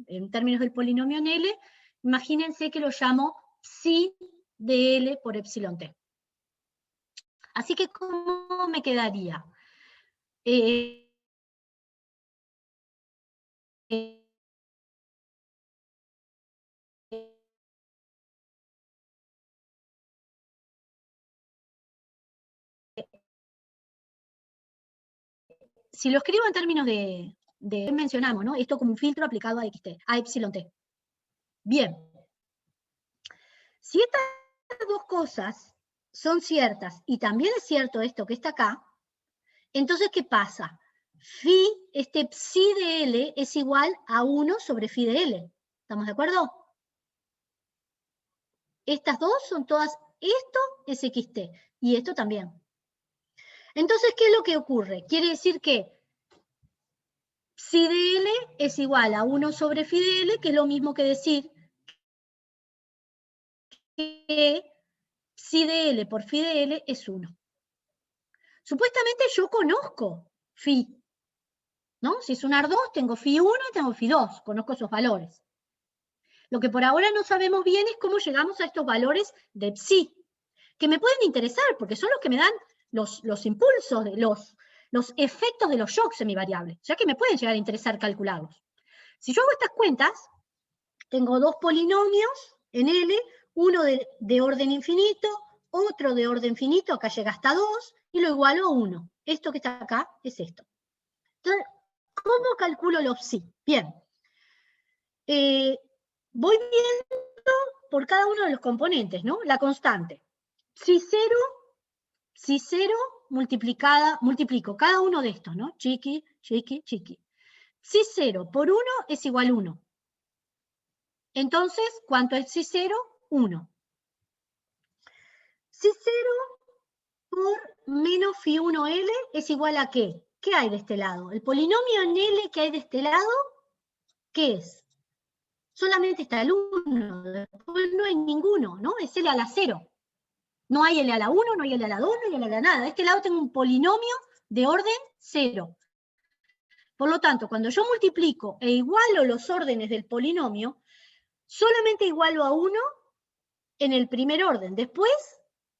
en términos del polinomio en L, imagínense que lo llamo psi de L por epsilon t. Así que, ¿cómo me quedaría? Si lo escribo en términos de mencionamos, ¿no? Esto como un filtro aplicado a a epsilon t. Bien. Si estas dos cosas son ciertas, y también es cierto esto que está acá, entonces, ¿qué pasa? Phi, este psi de L es igual a 1 sobre phi de L. ¿Estamos de acuerdo? Estas dos son todas, esto es xt, y esto también. Entonces, ¿qué es lo que ocurre? Quiere decir que psi de L es igual a 1 sobre phi de L, que es lo mismo que decir que psi de L por phi de L es 1. Supuestamente yo conozco phi, ¿no? Si es un AR2, tengo phi 1 y tengo phi 2, conozco esos valores. Lo que por ahora no sabemos bien es cómo llegamos a estos valores de psi, que me pueden interesar, porque son los que me dan los impulsos, los efectos de los shocks semivariables, ya que me pueden llegar a interesar calcularlos. Si yo hago estas cuentas, tengo dos polinomios en L, uno de orden infinito, otro de orden finito, acá llega hasta 2, y lo igualo a 1. Esto que está acá es esto. Entonces, ¿cómo calculo los psi? Bien. Voy viendo por cada uno de los componentes, ¿no? La constante. Si 0 multiplico cada uno de estos, ¿no? Chiqui, chiqui, chiqui. Si 0 por 1 es igual a 1. Entonces, ¿cuánto es si 0? 1. Si 0 por menos phi 1L es igual a ¿qué? ¿Qué hay de este lado? El polinomio en L que hay de este lado, ¿qué es? Solamente está el 1, después no hay ninguno, ¿no? Es L a la 0. No hay L a la 1, no hay L a la 2, no hay L a la nada. De este lado tengo un polinomio de orden 0. Por lo tanto, cuando yo multiplico e igualo los órdenes del polinomio, solamente igualo a 1 en el primer orden. Después,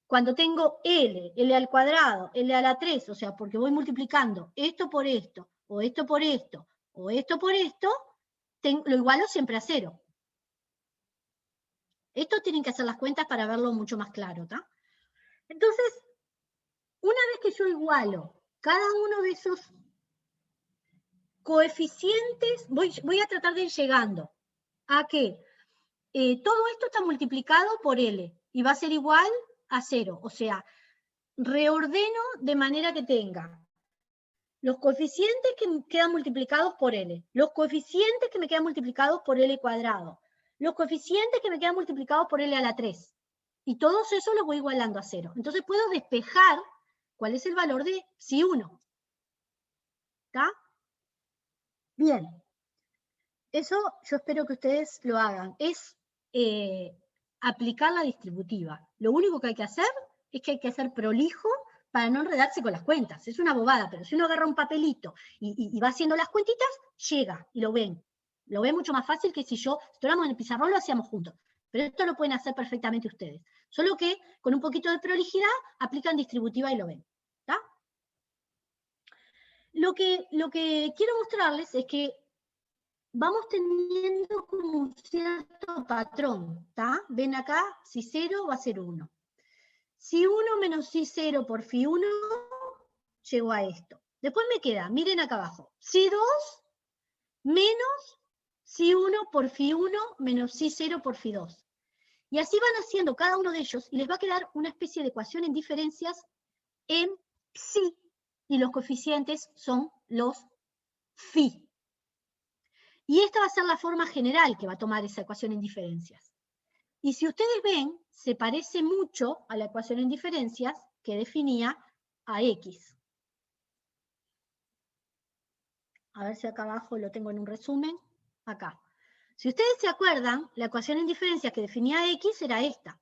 cuando tengo L al cuadrado, L a la 3, o sea, porque voy multiplicando esto por esto, o esto por esto, o esto por esto, lo igualo siempre a 0. Esto tienen que hacer las cuentas para verlo mucho más claro, ¿tá? Entonces, una vez que yo igualo cada uno de esos coeficientes, voy a tratar de ir llegando a que todo esto está multiplicado por L y va a ser igual a 0. O sea, reordeno de manera que tenga los coeficientes que quedan multiplicados por L, los coeficientes que me quedan multiplicados por L cuadrado, los coeficientes que me quedan multiplicados por L a la 3. Y todos esos los voy igualando a 0. Entonces puedo despejar cuál es el valor de psi 1. ¿Está? Bien. Eso yo espero que ustedes lo hagan. Es aplicar la distributiva. Lo único que hay que hacer es que hay que ser prolijo para no enredarse con las cuentas. Es una bobada, pero si uno agarra un papelito y va haciendo las cuentitas, llega y lo ven. Lo ven mucho más fácil que si estuviéramos en el pizarrón, lo hacíamos juntos. Pero esto lo pueden hacer perfectamente ustedes. Solo que con un poquito de prolijidad aplican distributiva y lo ven. ¿Está? lo que quiero mostrarles es que vamos teniendo como un cierto patrón, ¿está? Ven acá, si 0 va a ser 1. Si 1 menos si 0 por phi 1, llego a esto. Después me queda, miren acá abajo, si 2 menos si 1 por phi 1 menos si 0 por phi 2. Y así van haciendo cada uno de ellos y les va a quedar una especie de ecuación en diferencias en psi, y los coeficientes son los phi. Y esta va a ser la forma general que va a tomar esa ecuación en diferencias. Y si ustedes ven, se parece mucho a la ecuación en diferencias que definía a x. A ver si acá abajo lo tengo en un resumen. Acá. Si ustedes se acuerdan, la ecuación en diferencias que definía x era esta.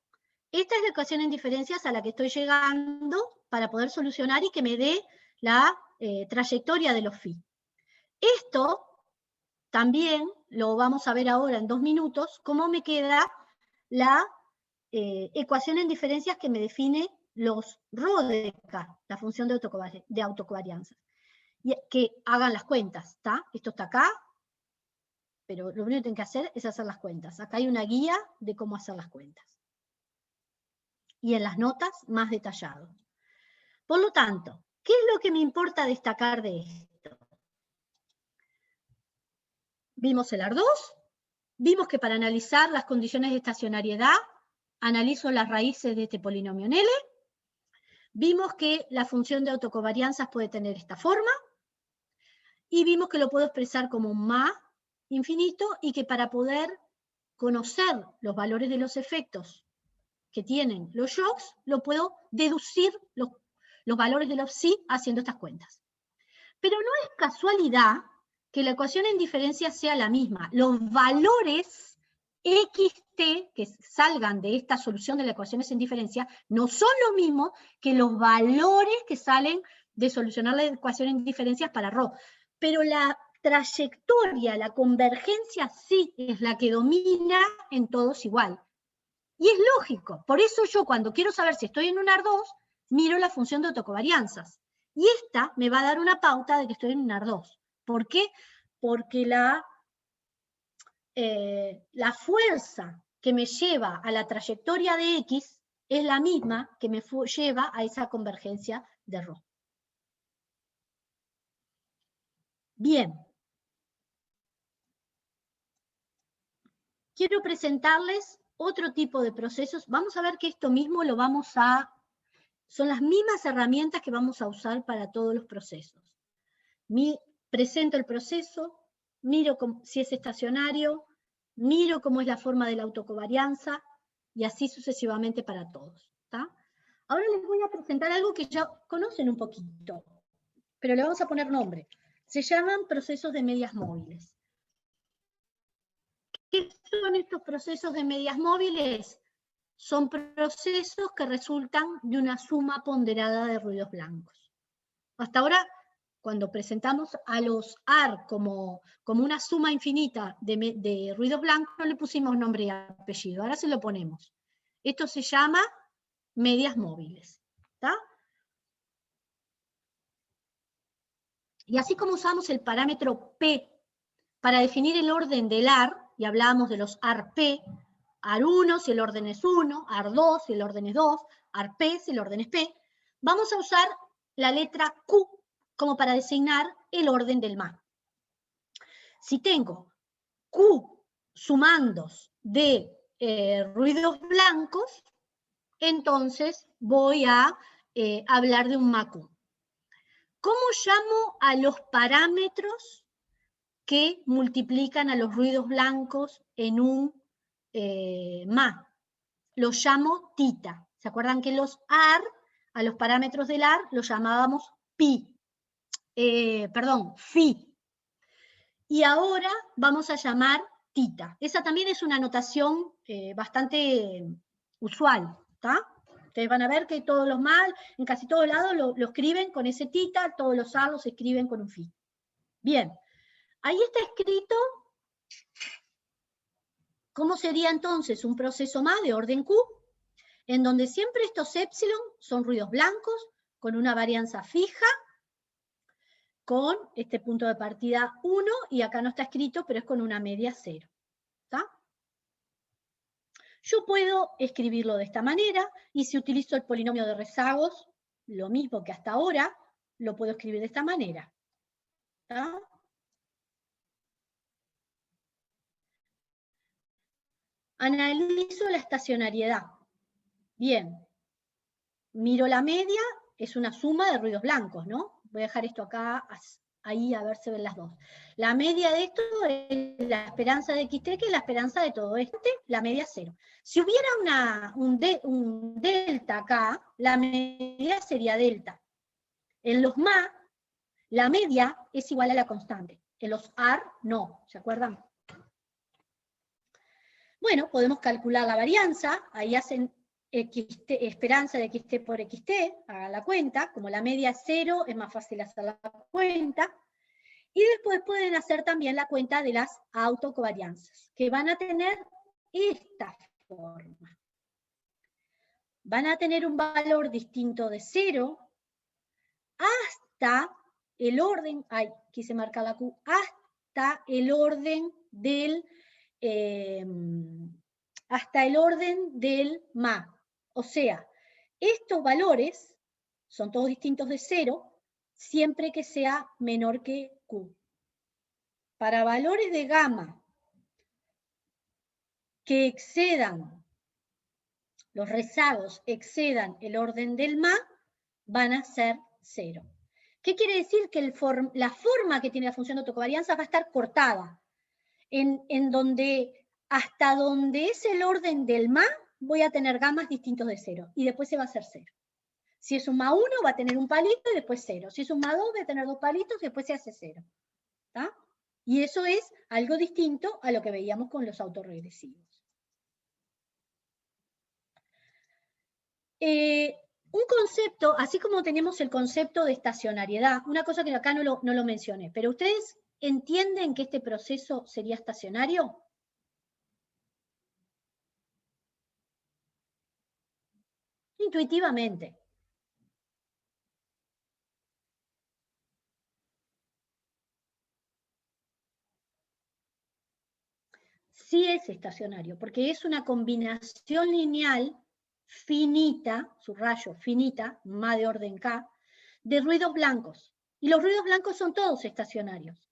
Esta es la ecuación en diferencias a la que estoy llegando para poder solucionar y que me dé la trayectoria de los phi. Esto también lo vamos a ver ahora en 2 minutos, cómo me queda la ecuación en diferencias que me define los ρ de k, la función de autocovarianza. Y que hagan las cuentas, ¿está? Esto está acá, pero lo único que tienen que hacer es hacer las cuentas. Acá hay una guía de cómo hacer las cuentas. Y en las notas más detallado. Por lo tanto, ¿qué es lo que me importa destacar de esto? Vimos el AR2, vimos que para analizar las condiciones de estacionariedad, analizo las raíces de este polinomio en L, vimos que la función de autocovarianzas puede tener esta forma, y vimos que lo puedo expresar como un ma infinito, y que para poder conocer los valores de los efectos que tienen los shocks, lo puedo deducir los valores de los psi haciendo estas cuentas. Pero no es casualidad que la ecuación en diferencia sea la misma. Los valores xt que salgan de esta solución de las ecuaciones en diferencia no son los mismos que los valores que salen de solucionar la ecuación en diferencias para ρ. Pero la trayectoria, la convergencia sí es la que domina en todos igual. Y es lógico, por eso yo cuando quiero saber si estoy en un AR2, miro la función de autocovarianzas. Y esta me va a dar una pauta de que estoy en un AR2. ¿Por qué? Porque la fuerza que me lleva a la trayectoria de X es la misma que me lleva a esa convergencia de ρ. Bien. Quiero presentarles otro tipo de procesos. Vamos a ver que esto mismo son las mismas herramientas que vamos a usar para todos los procesos. Presento el proceso, miro si es estacionario, miro cómo es la forma de la autocovarianza, y así sucesivamente para todos. ¿Tá? Ahora les voy a presentar algo que ya conocen un poquito, pero le vamos a poner nombre. Se llaman procesos de medias móviles. ¿Qué son estos procesos de medias móviles? Son procesos que resultan de una suma ponderada de ruidos blancos. Hasta ahora, cuando presentamos a los AR como una suma infinita de ruidos blancos, no le pusimos nombre y apellido, ahora se lo ponemos. Esto se llama medias móviles. ¿Tá? Y así como usamos el parámetro P para definir el orden del AR, y hablábamos de los ARP, AR1 si el orden es 1, AR2 si el orden es 2, ARP si el orden es P, vamos a usar la letra Q como para designar el orden del MA. Si tengo Q sumandos de ruidos blancos, entonces voy a hablar de un MAQ. ¿Cómo llamo a los parámetros que multiplican a los ruidos blancos en un MA? Los llamo tita. ¿Se acuerdan que los AR, a los parámetros del AR, los llamábamos phi? Y ahora vamos a llamar tita. Esa también es una notación bastante usual, ¿tá? Ustedes van a ver que todos los MAL, en casi todos lados lo escriben con ese tita, todos los AR los escriben con un phi. Bien, ahí está escrito cómo sería entonces un proceso MA de orden Q, en donde siempre estos épsilon son ruidos blancos, con una varianza fija, con este punto de partida 1, y acá no está escrito, pero es con una media 0. ¿Está? Yo puedo escribirlo de esta manera, y si utilizo el polinomio de rezagos, lo mismo que hasta ahora, lo puedo escribir de esta manera. ¿Está? Analizo la estacionariedad. Bien. Miro la media, es una suma de ruidos blancos, ¿no? Voy a dejar esto acá, ahí, a ver si ven las dos. La media de esto es la esperanza de XT, que es la esperanza de todo esto, la media 0. Si hubiera un delta acá, la media sería delta. En los MA, la media es igual a la constante. En los AR, no. ¿Se acuerdan? Bueno, podemos calcular la varianza. Ahí hacen esperanza de XT por XT, hagan la cuenta. Como la media es 0, es más fácil hacer la cuenta. Y después pueden hacer también la cuenta de las autocovarianzas, que van a tener esta forma. Van a tener un valor distinto de 0 hasta el orden, quise marcar la Q, hasta el orden del MA. O sea, estos valores son todos distintos de 0, siempre que sea menor que Q. Para valores de gamma que excedan, los rezagos excedan el orden del MA, van a ser 0. ¿Qué quiere decir? Que la forma que tiene la función de autocovarianza va a estar cortada, en donde hasta donde es el orden del MA, voy a tener gamas distintos de 0, y después se va a hacer 0. Si es un MA1, va a tener un palito y después 0. Si es un MA2, va a tener 2 palitos y después se hace 0. ¿Está? Y eso es algo distinto a lo que veíamos con los autorregresivos. Un concepto, así como tenemos el concepto de estacionariedad, una cosa que acá no lo mencioné, pero ¿ustedes entienden que este proceso sería estacionario? Intuitivamente. Sí es estacionario, porque es una combinación lineal finita, subrayo, finita, MA de orden K, de ruidos blancos. Y los ruidos blancos son todos estacionarios.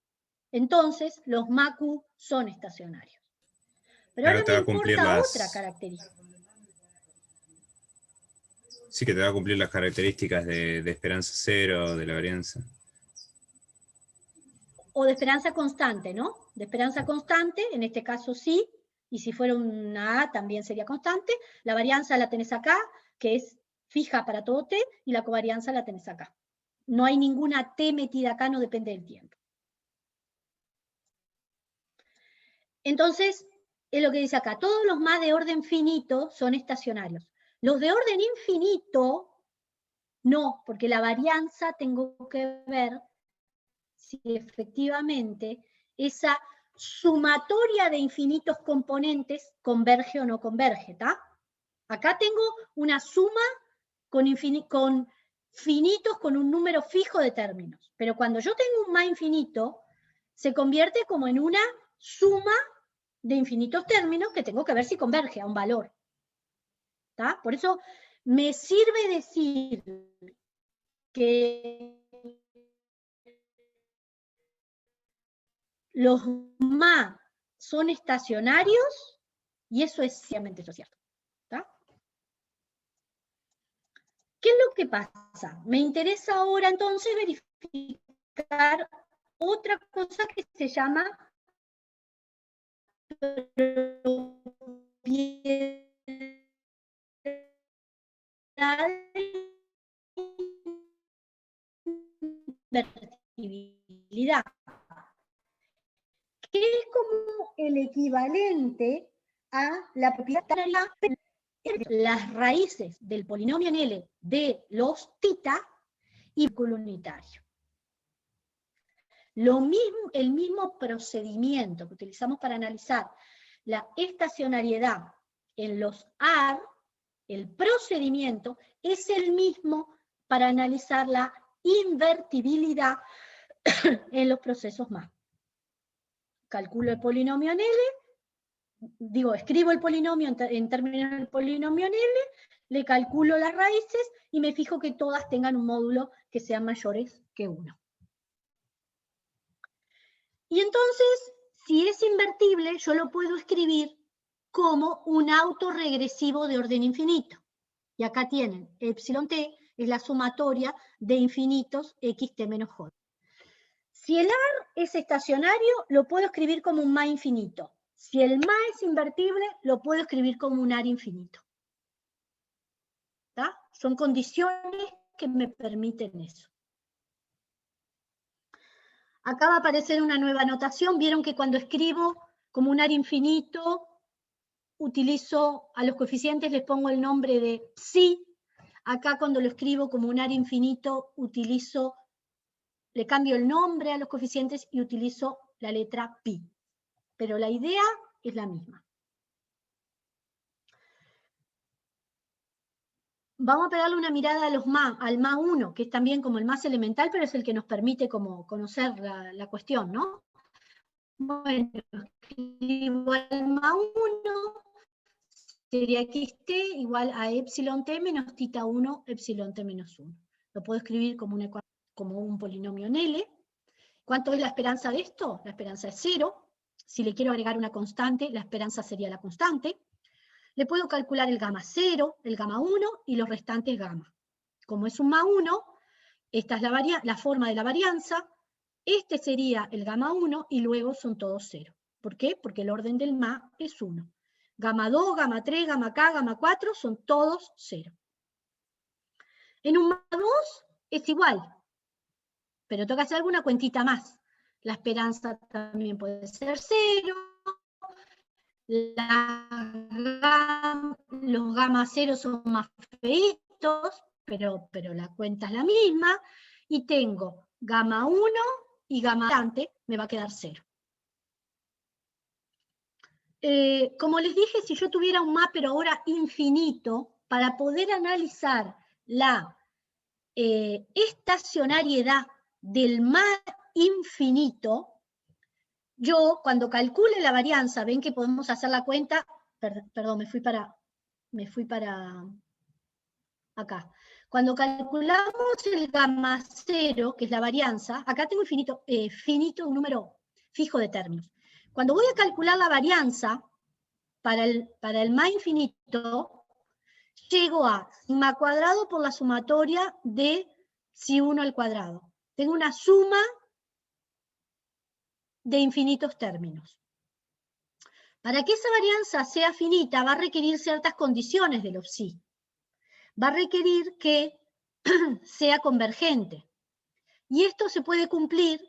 Entonces, los MAQ son estacionarios. Pero ahora me importa otra característica. Sí, que te va a cumplir las características de esperanza 0, de la varianza. O de esperanza constante, ¿no? De esperanza constante, en este caso sí, y si fuera una A también sería constante. La varianza la tenés acá, que es fija para todo T, y la covarianza la tenés acá. No hay ninguna T metida acá, no depende del tiempo. Entonces, es lo que dice acá, todos los MA de orden finito son estacionarios. Los de orden infinito, no, porque la varianza tengo que ver si efectivamente esa sumatoria de infinitos componentes converge o no converge, ¿está? Acá tengo una suma con finitos con un número fijo de términos, pero cuando yo tengo un MA infinito, se convierte como en una suma de infinitos términos que tengo que ver si converge a un valor. ¿Está? Por eso me sirve decir que los MA son estacionarios, y eso es ciertamente cierto. ¿Está? ¿Qué es lo que pasa? Me interesa ahora entonces verificar otra cosa que se llama invertibilidad, que es como el equivalente a la propiedad de las raíces del polinomio en L de los θ y cálculo unitario. El mismo procedimiento que utilizamos para analizar la estacionariedad en los AR, el procedimiento es el mismo para analizar la invertibilidad en los procesos más. Calculo el polinomio en L, escribo el polinomio en términos del polinomio en L, le calculo las raíces y me fijo que todas tengan un módulo que sean mayores que 1. Y entonces, si es invertible, yo lo puedo escribir como un autorregresivo de orden infinito. Y acá tienen, epsilon t es la sumatoria de infinitos xt menos j. Si el AR es estacionario, lo puedo escribir como un MA infinito. Si el MA es invertible, lo puedo escribir como un AR infinito. ¿Tá? Son condiciones que me permiten eso. Acá va a aparecer una nueva notación. Vieron que cuando escribo como un AR infinito, utilizo a los coeficientes, les pongo el nombre de psi. Acá cuando lo escribo como un AR infinito, le cambio el nombre a los coeficientes y utilizo la letra pi. Pero la idea es la misma. Vamos a pegarle una mirada a los MA, al MA1, que es también como el más elemental, pero es el que nos permite como conocer la cuestión, ¿no? Bueno, escribo al MA1, sería xt igual a epsilon t menos tita 1, epsilon t menos 1. Lo puedo escribir como un polinomio en L. ¿Cuánto es la esperanza de esto? La esperanza es 0. Si le quiero agregar una constante, la esperanza sería la constante. Le puedo calcular el gamma 0, el gamma 1 y los restantes gamma. Como es un MA1, esta es la forma de la varianza, este sería el gamma 1 y luego son todos 0. ¿Por qué? Porque el orden del MA es 1. Gamma 2, gamma 3, gamma K, gamma 4 son todos 0. En un MA2 es igual, pero tengo que hacer alguna cuentita más. La esperanza también puede ser 0. Los gamma 0 son más feitos, pero la cuenta es la misma. Y tengo gamma 1 y gamma restante, me va a quedar 0. Como les dije, si yo tuviera un MA, pero ahora infinito, para poder analizar la estacionariedad del MA infinito, yo, cuando calcule la varianza, ven que podemos hacer la cuenta, perdón, me fui para acá. Cuando calculamos el gamma 0, que es la varianza, acá tengo finito, un número fijo de términos. Cuando voy a calcular la varianza para el MA infinito, llego a sigma cuadrado por la sumatoria de psi 1 al cuadrado. Tengo una suma de infinitos términos. Para que esa varianza sea finita va a requerir ciertas condiciones de los psi. Va a requerir que sea convergente. Y esto se puede cumplir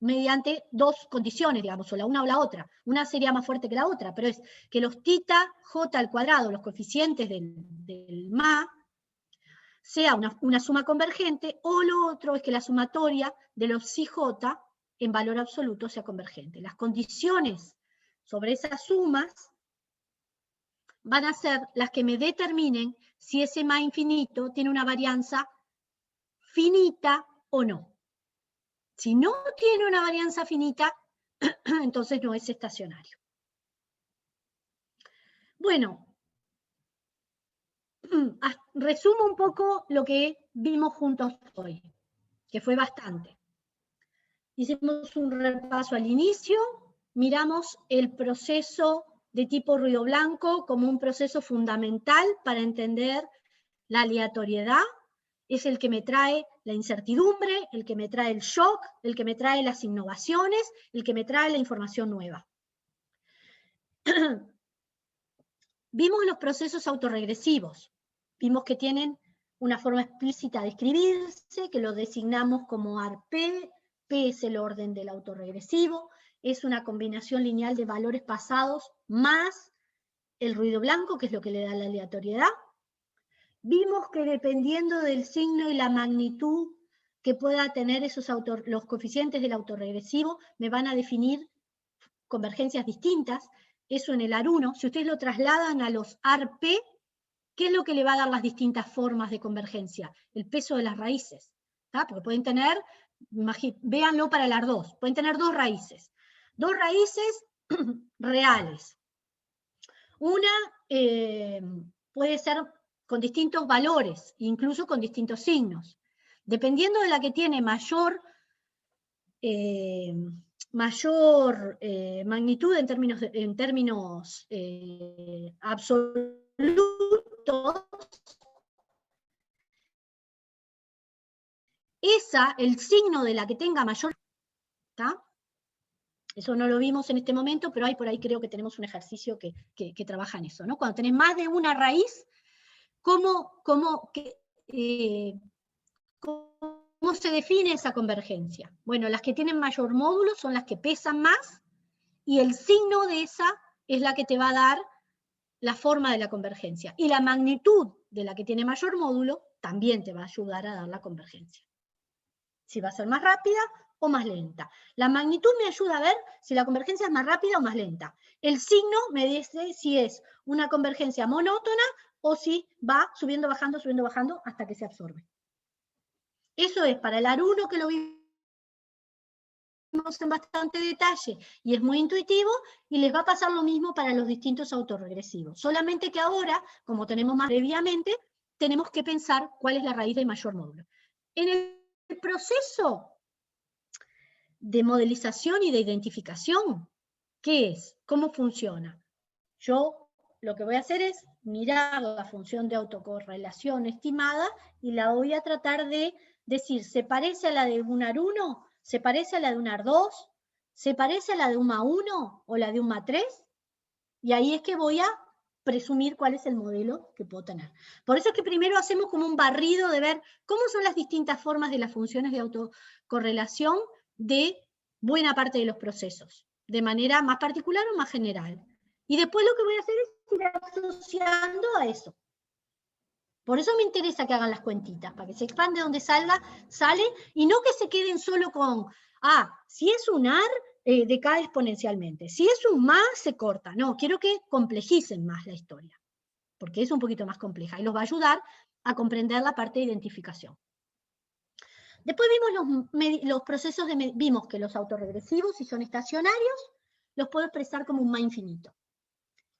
mediante dos condiciones, digamos, o la una o la otra. Una sería más fuerte que la otra, pero es que los tita j al cuadrado, los coeficientes del MA, sea una suma convergente, o lo otro es que la sumatoria de los psi j en valor absoluto sea convergente. Las condiciones sobre esas sumas van a ser las que me determinen si ese MA infinito tiene una varianza finita o no. Si no tiene una varianza finita, entonces no es estacionario. Bueno, resumo un poco lo que vimos juntos hoy, que fue bastante. Hicimos un repaso al inicio, miramos el proceso de tipo ruido blanco como un proceso fundamental para entender la aleatoriedad. Es el que me trae la incertidumbre, el que me trae el shock, el que me trae las innovaciones, el que me trae la información nueva. Vimos los procesos autorregresivos. Vimos que tienen una forma explícita de escribirse, que lo designamos como ARP. P es el orden del autorregresivo, es una combinación lineal de valores pasados más el ruido blanco, que es lo que le da la aleatoriedad. Vimos que dependiendo del signo y la magnitud que pueda tener los coeficientes del autorregresivo, me van a definir convergencias distintas. Eso en el AR1, si ustedes lo trasladan a los ARP, ¿qué es lo que le va a dar las distintas formas de convergencia? El peso de las raíces, ¿tá? Porque pueden tener véanlo para las dos, pueden tener dos raíces reales. Una puede ser con distintos valores, incluso con distintos signos. Dependiendo de la que tiene mayor magnitud en términos absolutos, el signo de la que tenga mayor, ¿tá? Eso no lo vimos en este momento, pero por ahí creo que tenemos un ejercicio que trabaja en eso, ¿no? Cuando tenés más de una raíz, ¿cómo se define esa convergencia? Bueno, las que tienen mayor módulo son las que pesan más, y el signo de esa es la que te va a dar la forma de la convergencia. Y la magnitud de la que tiene mayor módulo también te va a ayudar a dar la convergencia. Si va a ser más rápida o más lenta. La magnitud me ayuda a ver si la convergencia es más rápida o más lenta. El signo me dice si es una convergencia monótona o si va subiendo, bajando hasta que se absorbe. Eso es para el AR1, que lo vimos en bastante detalle y es muy intuitivo, y les va a pasar lo mismo para los distintos autorregresivos. Solamente que ahora, como tenemos más previamente, tenemos que pensar cuál es la raíz de mayor módulo. En el proceso de modelización y de identificación, ¿qué es? ¿Cómo funciona? Yo lo que voy a hacer es mirar la función de autocorrelación estimada y la voy a tratar de decir, ¿se parece a la de un AR1? ¿Se parece a la de un AR2? ¿Se parece a la de un MA1 o la de un MA3? Y ahí es que voy a presumir cuál es el modelo que puedo tener. Por eso es que primero hacemos como un barrido de ver cómo son las distintas formas de las funciones de autocorrelación de buena parte de los procesos, de manera más particular o más general. Y después lo que voy a hacer es ir asociando a eso. Por eso me interesa que hagan las cuentitas, para que se expande donde sale, y no que se queden solo con, si es un AR, decae exponencialmente. Si es un MA, se corta. No, quiero que complejicen más la historia, porque es un poquito más compleja, y los va a ayudar a comprender la parte de identificación. Después vimos los procesos vimos que los autorregresivos, si son estacionarios, los puedo expresar como un MA infinito.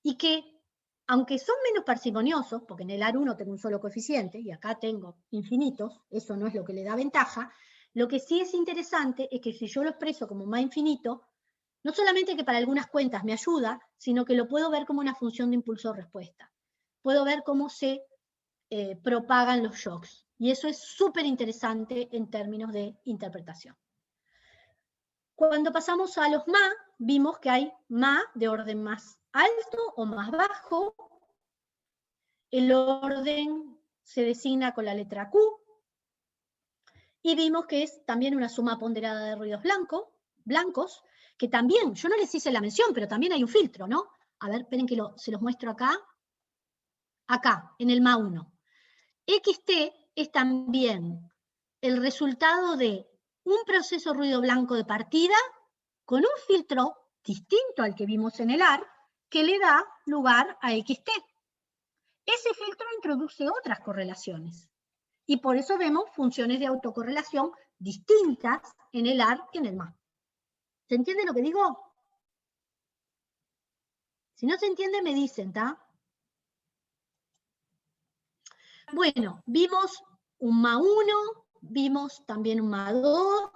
Y que, aunque son menos parsimoniosos, porque en el AR1 tengo un solo coeficiente, y acá tengo infinitos, eso no es lo que le da ventaja, lo que sí es interesante es que si yo lo expreso como MA infinito, no solamente que para algunas cuentas me ayuda, sino que lo puedo ver como una función de impulso-respuesta. Puedo ver cómo se propagan los shocks. Y eso es súper interesante en términos de interpretación. Cuando pasamos a los MA, vimos que hay MA de orden más alto o más bajo. El orden se designa con la letra Q. Y vimos que es también una suma ponderada de ruidos blancos, que también, yo no les hice la mención, pero también hay un filtro, ¿no? A ver, esperen que se los muestro acá. Acá, en el MA1. XT es también el resultado de un proceso ruido blanco de partida con un filtro distinto al que vimos en el AR, que le da lugar a XT. Ese filtro introduce otras correlaciones. Y por eso vemos funciones de autocorrelación distintas en el AR que en el MA. ¿Se entiende lo que digo? Si no se entiende, me dicen, ¿está? Bueno, vimos un MA1, vimos también un MA2,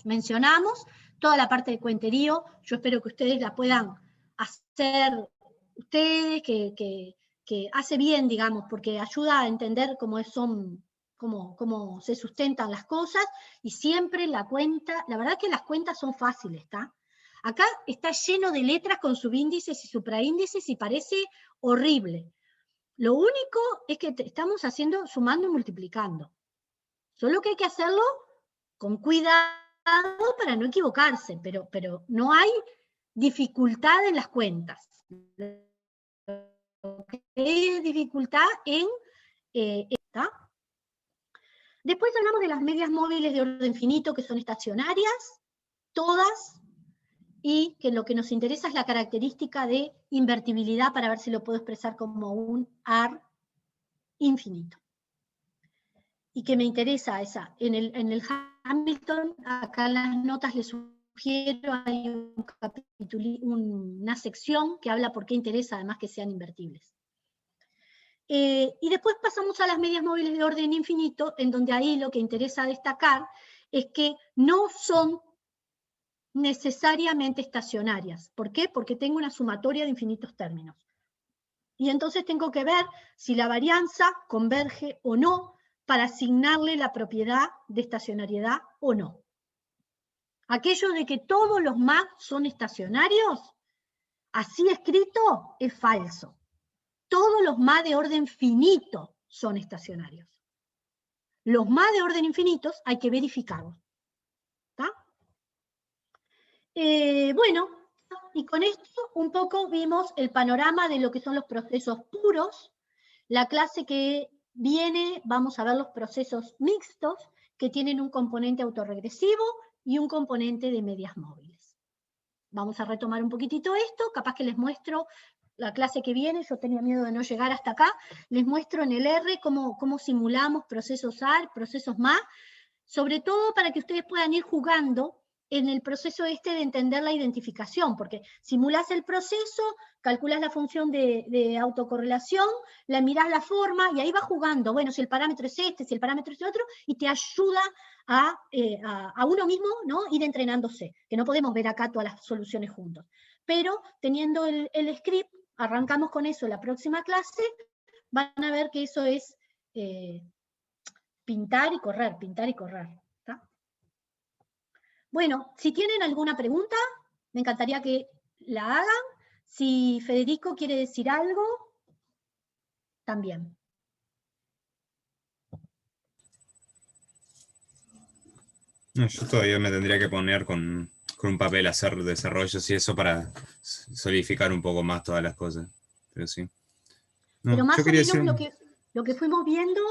mencionamos toda la parte de cuenterío. Yo espero que ustedes la puedan hacer, ustedes, que hace bien, digamos, porque ayuda a entender cómo se sustentan las cosas, y siempre la cuenta, la verdad que las cuentas son fáciles, ¿está? Acá está lleno de letras con subíndices y supraíndices y parece horrible. Lo único es que estamos sumando y multiplicando. Solo que hay que hacerlo con cuidado para no equivocarse, pero no hay dificultad en las cuentas. Hay dificultad en esta. Después hablamos de las medias móviles de orden finito, que son estacionarias, todas, y que lo que nos interesa es la característica de invertibilidad, para ver si lo puedo expresar como un AR infinito. y que me interesa esa. En el Hamilton, acá en las notas les sugiero, hay un capítulo, una sección que habla por qué interesa además que sean invertibles. Y después pasamos a las medias móviles de orden infinito, en donde ahí lo que interesa destacar es que no son necesariamente estacionarias. ¿Por qué? Porque tengo una sumatoria de infinitos términos. Y entonces tengo que ver si la varianza converge o no para asignarle la propiedad de estacionariedad o no. Aquello de que todos los más son estacionarios, así escrito, es falso. Todos los más de orden finito son estacionarios. Los más de orden infinitos hay que verificarlos. ¿Está? Bueno, y con esto un poco vimos el panorama de lo que son los procesos puros. La clase que viene vamos a ver los procesos mixtos, que tienen un componente autorregresivo y un componente de medias móviles. Vamos a retomar un poquitito esto, capaz que les muestro la clase que viene, yo tenía miedo de no llegar hasta acá, les muestro en el R cómo simulamos procesos AR, procesos MA, sobre todo para que ustedes puedan ir jugando en el proceso este de entender la identificación, porque simulás el proceso, calculás la función de autocorrelación, la mirás la forma, y ahí va jugando, bueno, si el parámetro es este, si el parámetro es otro, y te ayuda a uno mismo, ¿no? Ir entrenándose, que no podemos ver acá todas las soluciones juntos. Pero teniendo el script, arrancamos con eso la próxima clase, van a ver que eso es pintar y correr, pintar y correr. ¿Está? Bueno, si tienen alguna pregunta, me encantaría que la hagan. Si Federico quiere decir algo, también. No, yo todavía me tendría que poner con un papel a hacer desarrollos y eso para solidificar un poco más todas las cosas. Pero sí. No, pero más yo o quería menos decir... lo que fuimos viendo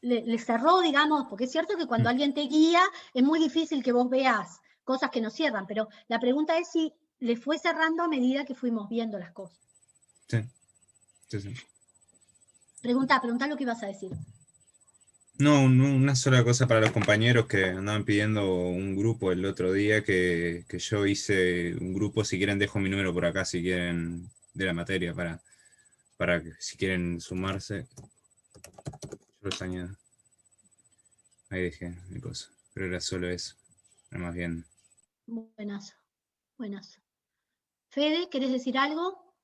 le cerró, digamos, porque es cierto que cuando alguien te guía es muy difícil que vos veas cosas que no cierran, pero la pregunta es si le fue cerrando a medida que fuimos viendo las cosas. Sí, sí, sí. Pregunta lo que ibas a decir. No, una sola cosa para los compañeros que andaban pidiendo un grupo el otro día, que yo hice un grupo, si quieren dejo mi número por acá, si quieren, de la materia, para que si quieren sumarse. Yo los añado. Ahí dejé mi cosa, pero era solo eso, era más bien. Buenazo, buenazo. Fede, ¿querés decir algo?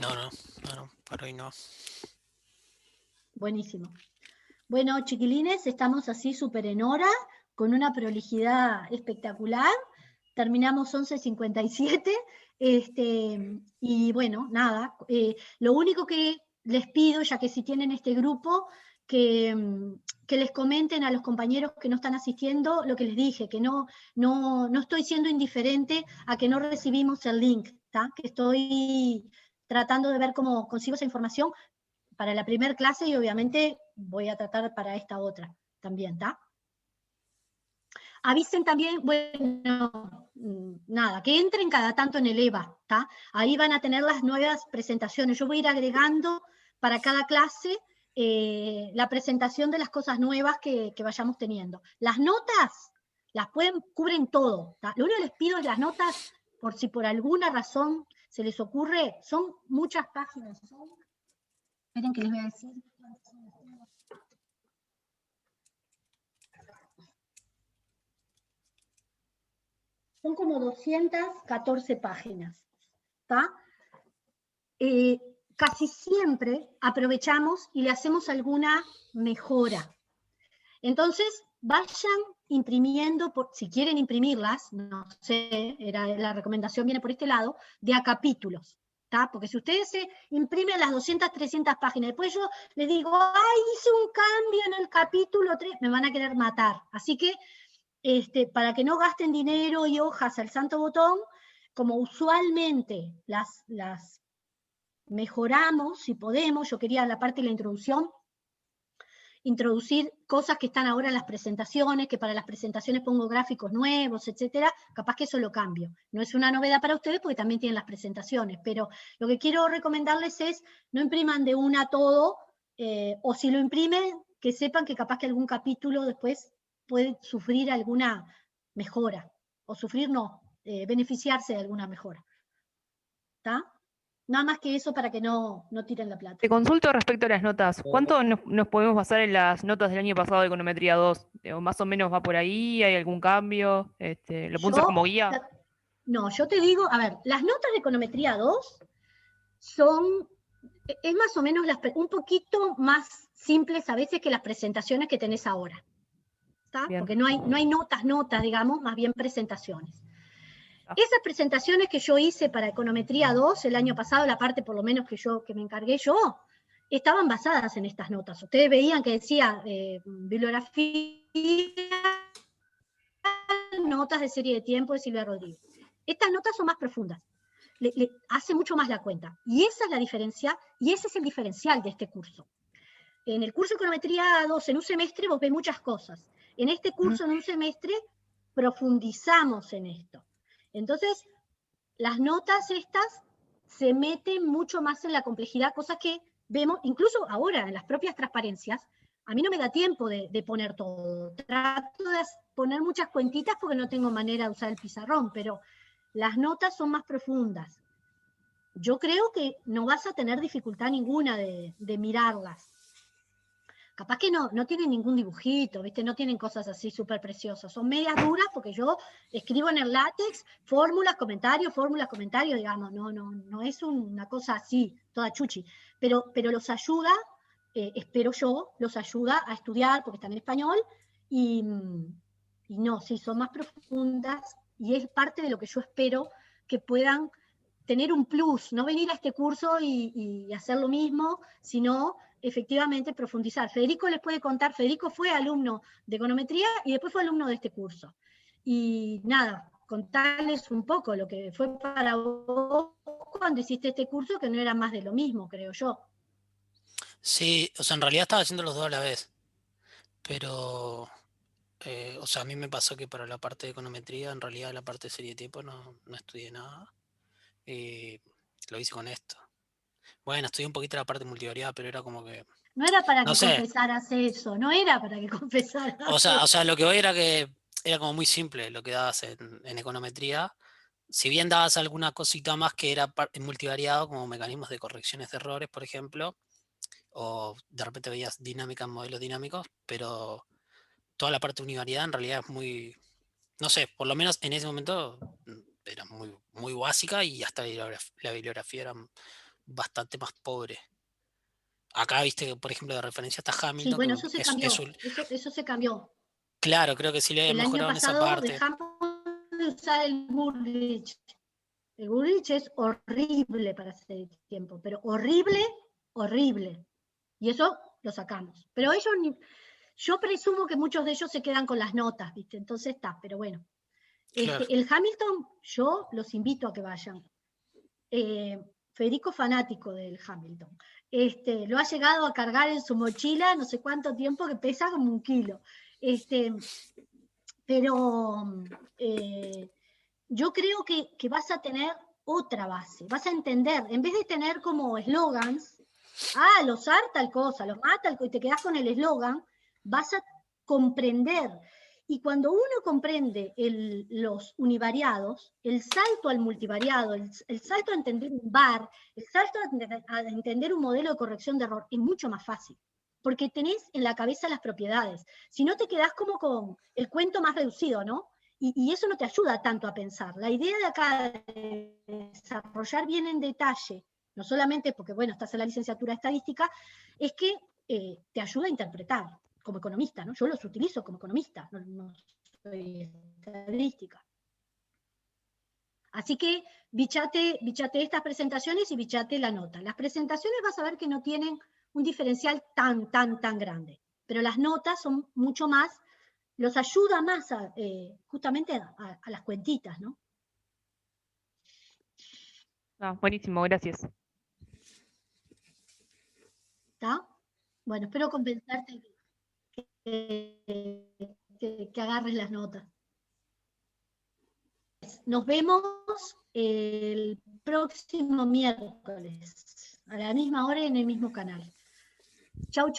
No, por hoy no. Buenísimo. Bueno, chiquilines, estamos así súper en hora, con una prolijidad espectacular. Terminamos 11:57. Y bueno, nada. Lo único que les pido, ya que si tienen este grupo, que les comenten a los compañeros que no están asistiendo lo que les dije, que no estoy siendo indiferente a que no recibimos el link, ¿tá? Que estoy tratando de ver cómo consigo esa información para la primera clase y obviamente voy a tratar para esta otra también, ¿está? Avisen también, bueno, nada, que entren cada tanto en el EVA, ¿está? Ahí van a tener las nuevas presentaciones. Yo voy a ir agregando para cada clase la presentación de las cosas nuevas que vayamos teniendo. Las notas cubren todo, ¿tá? Lo único que les pido es las notas, por si por alguna razón se les ocurre, son muchas páginas, esperen que les voy a decir. Son como 214 páginas, ¿está? Casi siempre aprovechamos y le hacemos alguna mejora. Entonces, vayan imprimiendo, si quieren imprimirlas, no sé, la recomendación viene por este lado, de a capítulos. ¿Tá? Porque si ustedes se imprimen las 200, 300 páginas, después yo les digo, ¡ay, hice un cambio en el capítulo 3! Me van a querer matar. Así que, para que no gasten dinero y hojas al santo botón, como usualmente las mejoramos, si podemos, yo quería en la parte de la introducción, introducir cosas que están ahora en las presentaciones, que para las presentaciones pongo gráficos nuevos, etcétera, capaz que eso lo cambio. No es una novedad para ustedes porque también tienen las presentaciones, pero lo que quiero recomendarles es no impriman de una todo, o si lo imprimen, que sepan que capaz que algún capítulo después puede sufrir alguna mejora, o sufrir no, beneficiarse de alguna mejora. ¿Está? Nada más que eso para que no tiren la plata. Te consulto respecto a las notas. ¿Cuánto nos podemos basar en las notas del año pasado de Econometría 2? ¿Más o menos va por ahí? ¿Hay algún cambio? ¿Lo puedo usar como guía? No, yo te digo, a ver, las notas de Econometría 2 es más o menos un poquito más simples a veces que las presentaciones que tenés ahora. ¿Está? Porque no hay notas, digamos, más bien presentaciones. Esas presentaciones que yo hice para Econometría 2 el año pasado, la parte por lo menos que me encargué yo, estaban basadas en estas notas. Ustedes veían que decía bibliografía, notas de serie de tiempo de Silvia Rodríguez. Estas notas son más profundas. Le hace mucho más la cuenta. Y esa es la diferencia, y ese es el diferencial de este curso. En el curso de Econometría 2, en un semestre, vos ves muchas cosas. En este curso, en un semestre, profundizamos en esto. Entonces, las notas estas se meten mucho más en la complejidad, cosas que vemos, incluso ahora, en las propias transparencias, a mí no me da tiempo de poner todo. Trato de poner muchas cuentitas porque no tengo manera de usar el pizarrón, pero las notas son más profundas. Yo creo que no vas a tener dificultad ninguna de mirarlas. Capaz que no tienen ningún dibujito, ¿viste? No tienen cosas así súper preciosas. Son medias duras porque yo escribo en el látex fórmulas, comentarios, digamos. No es una cosa así, toda chuchi. Pero los ayuda, espero yo, los ayuda a estudiar porque están en español y no, sí, son más profundas y es parte de lo que yo espero que puedan tener un plus, no venir a este curso y hacer lo mismo, sino efectivamente profundizar. Federico les puede contar, Federico fue alumno de Econometría y después fue alumno de este curso. Y nada, contarles un poco lo que fue para vos cuando hiciste este curso, que no era más de lo mismo, creo yo. Sí, o sea, en realidad estaba haciendo los dos a la vez, pero, o sea, a mí me pasó que para la parte de econometría, en realidad la parte de serie de tiempo no estudié nada, y lo hice con esto. Bueno, estudié un poquito la parte multivariada, pero era como que, No era para no que sé, confesaras eso, no era para que confesaras o eso. sea, lo que voy era que era como muy simple lo que dabas en econometría. Si bien dabas alguna cosita más que era en multivariado, como mecanismos de correcciones de errores, por ejemplo, o de repente veías dinámica en modelos dinámicos, pero toda la parte de univariedad en realidad es muy, no sé, por lo menos en ese momento era muy, muy básica y hasta la bibliografía era bastante más pobre. Acá viste que, por ejemplo, de referencia está Sí, bueno, eso Hamilton, se que cambió, eso se cambió. claro, creo que sí le había El año mejorado en esa pasado parte. dejamos de usar el Goodrich. El Goodrich es horrible para hacer tiempo, pero horrible, horrible. Y eso lo sacamos. Pero yo presumo que muchos de ellos se quedan con las notas, ¿viste? Entonces está, pero bueno. Claro. El Hamilton, yo los invito a que vayan. Federico fanático del Hamilton. Lo ha llegado a cargar en su mochila no sé cuánto tiempo, que pesa como 1 kilo. Pero yo creo que vas a tener otra base, vas a entender, en vez de tener como eslogans, los AR tal cosa, los MAT tal cosa, y te quedás con el eslogan, vas a comprender. Y cuando uno comprende los univariados, el salto al multivariado, el salto a entender un VAR, el salto a entender un modelo de corrección de error, es mucho más fácil, porque tenés en la cabeza las propiedades. Si no, te quedás como con el cuento más reducido, ¿no? Y eso no te ayuda tanto a pensar. La idea de acá de desarrollar bien en detalle, no solamente porque, bueno, estás en la licenciatura de estadística, es que te ayuda a interpretar como economista, ¿no? Yo los utilizo como economista, no soy estadística. Así que bichate estas presentaciones y bichate la nota. Las presentaciones vas a ver que no tienen un diferencial tan grande, pero las notas son mucho más, los ayuda más justamente a las cuentitas, ¿no? Buenísimo, gracias. ¿Está? Bueno, espero compensarte que agarres las notas. Nos vemos el próximo miércoles, a la misma hora y en el mismo canal. Chau, chau.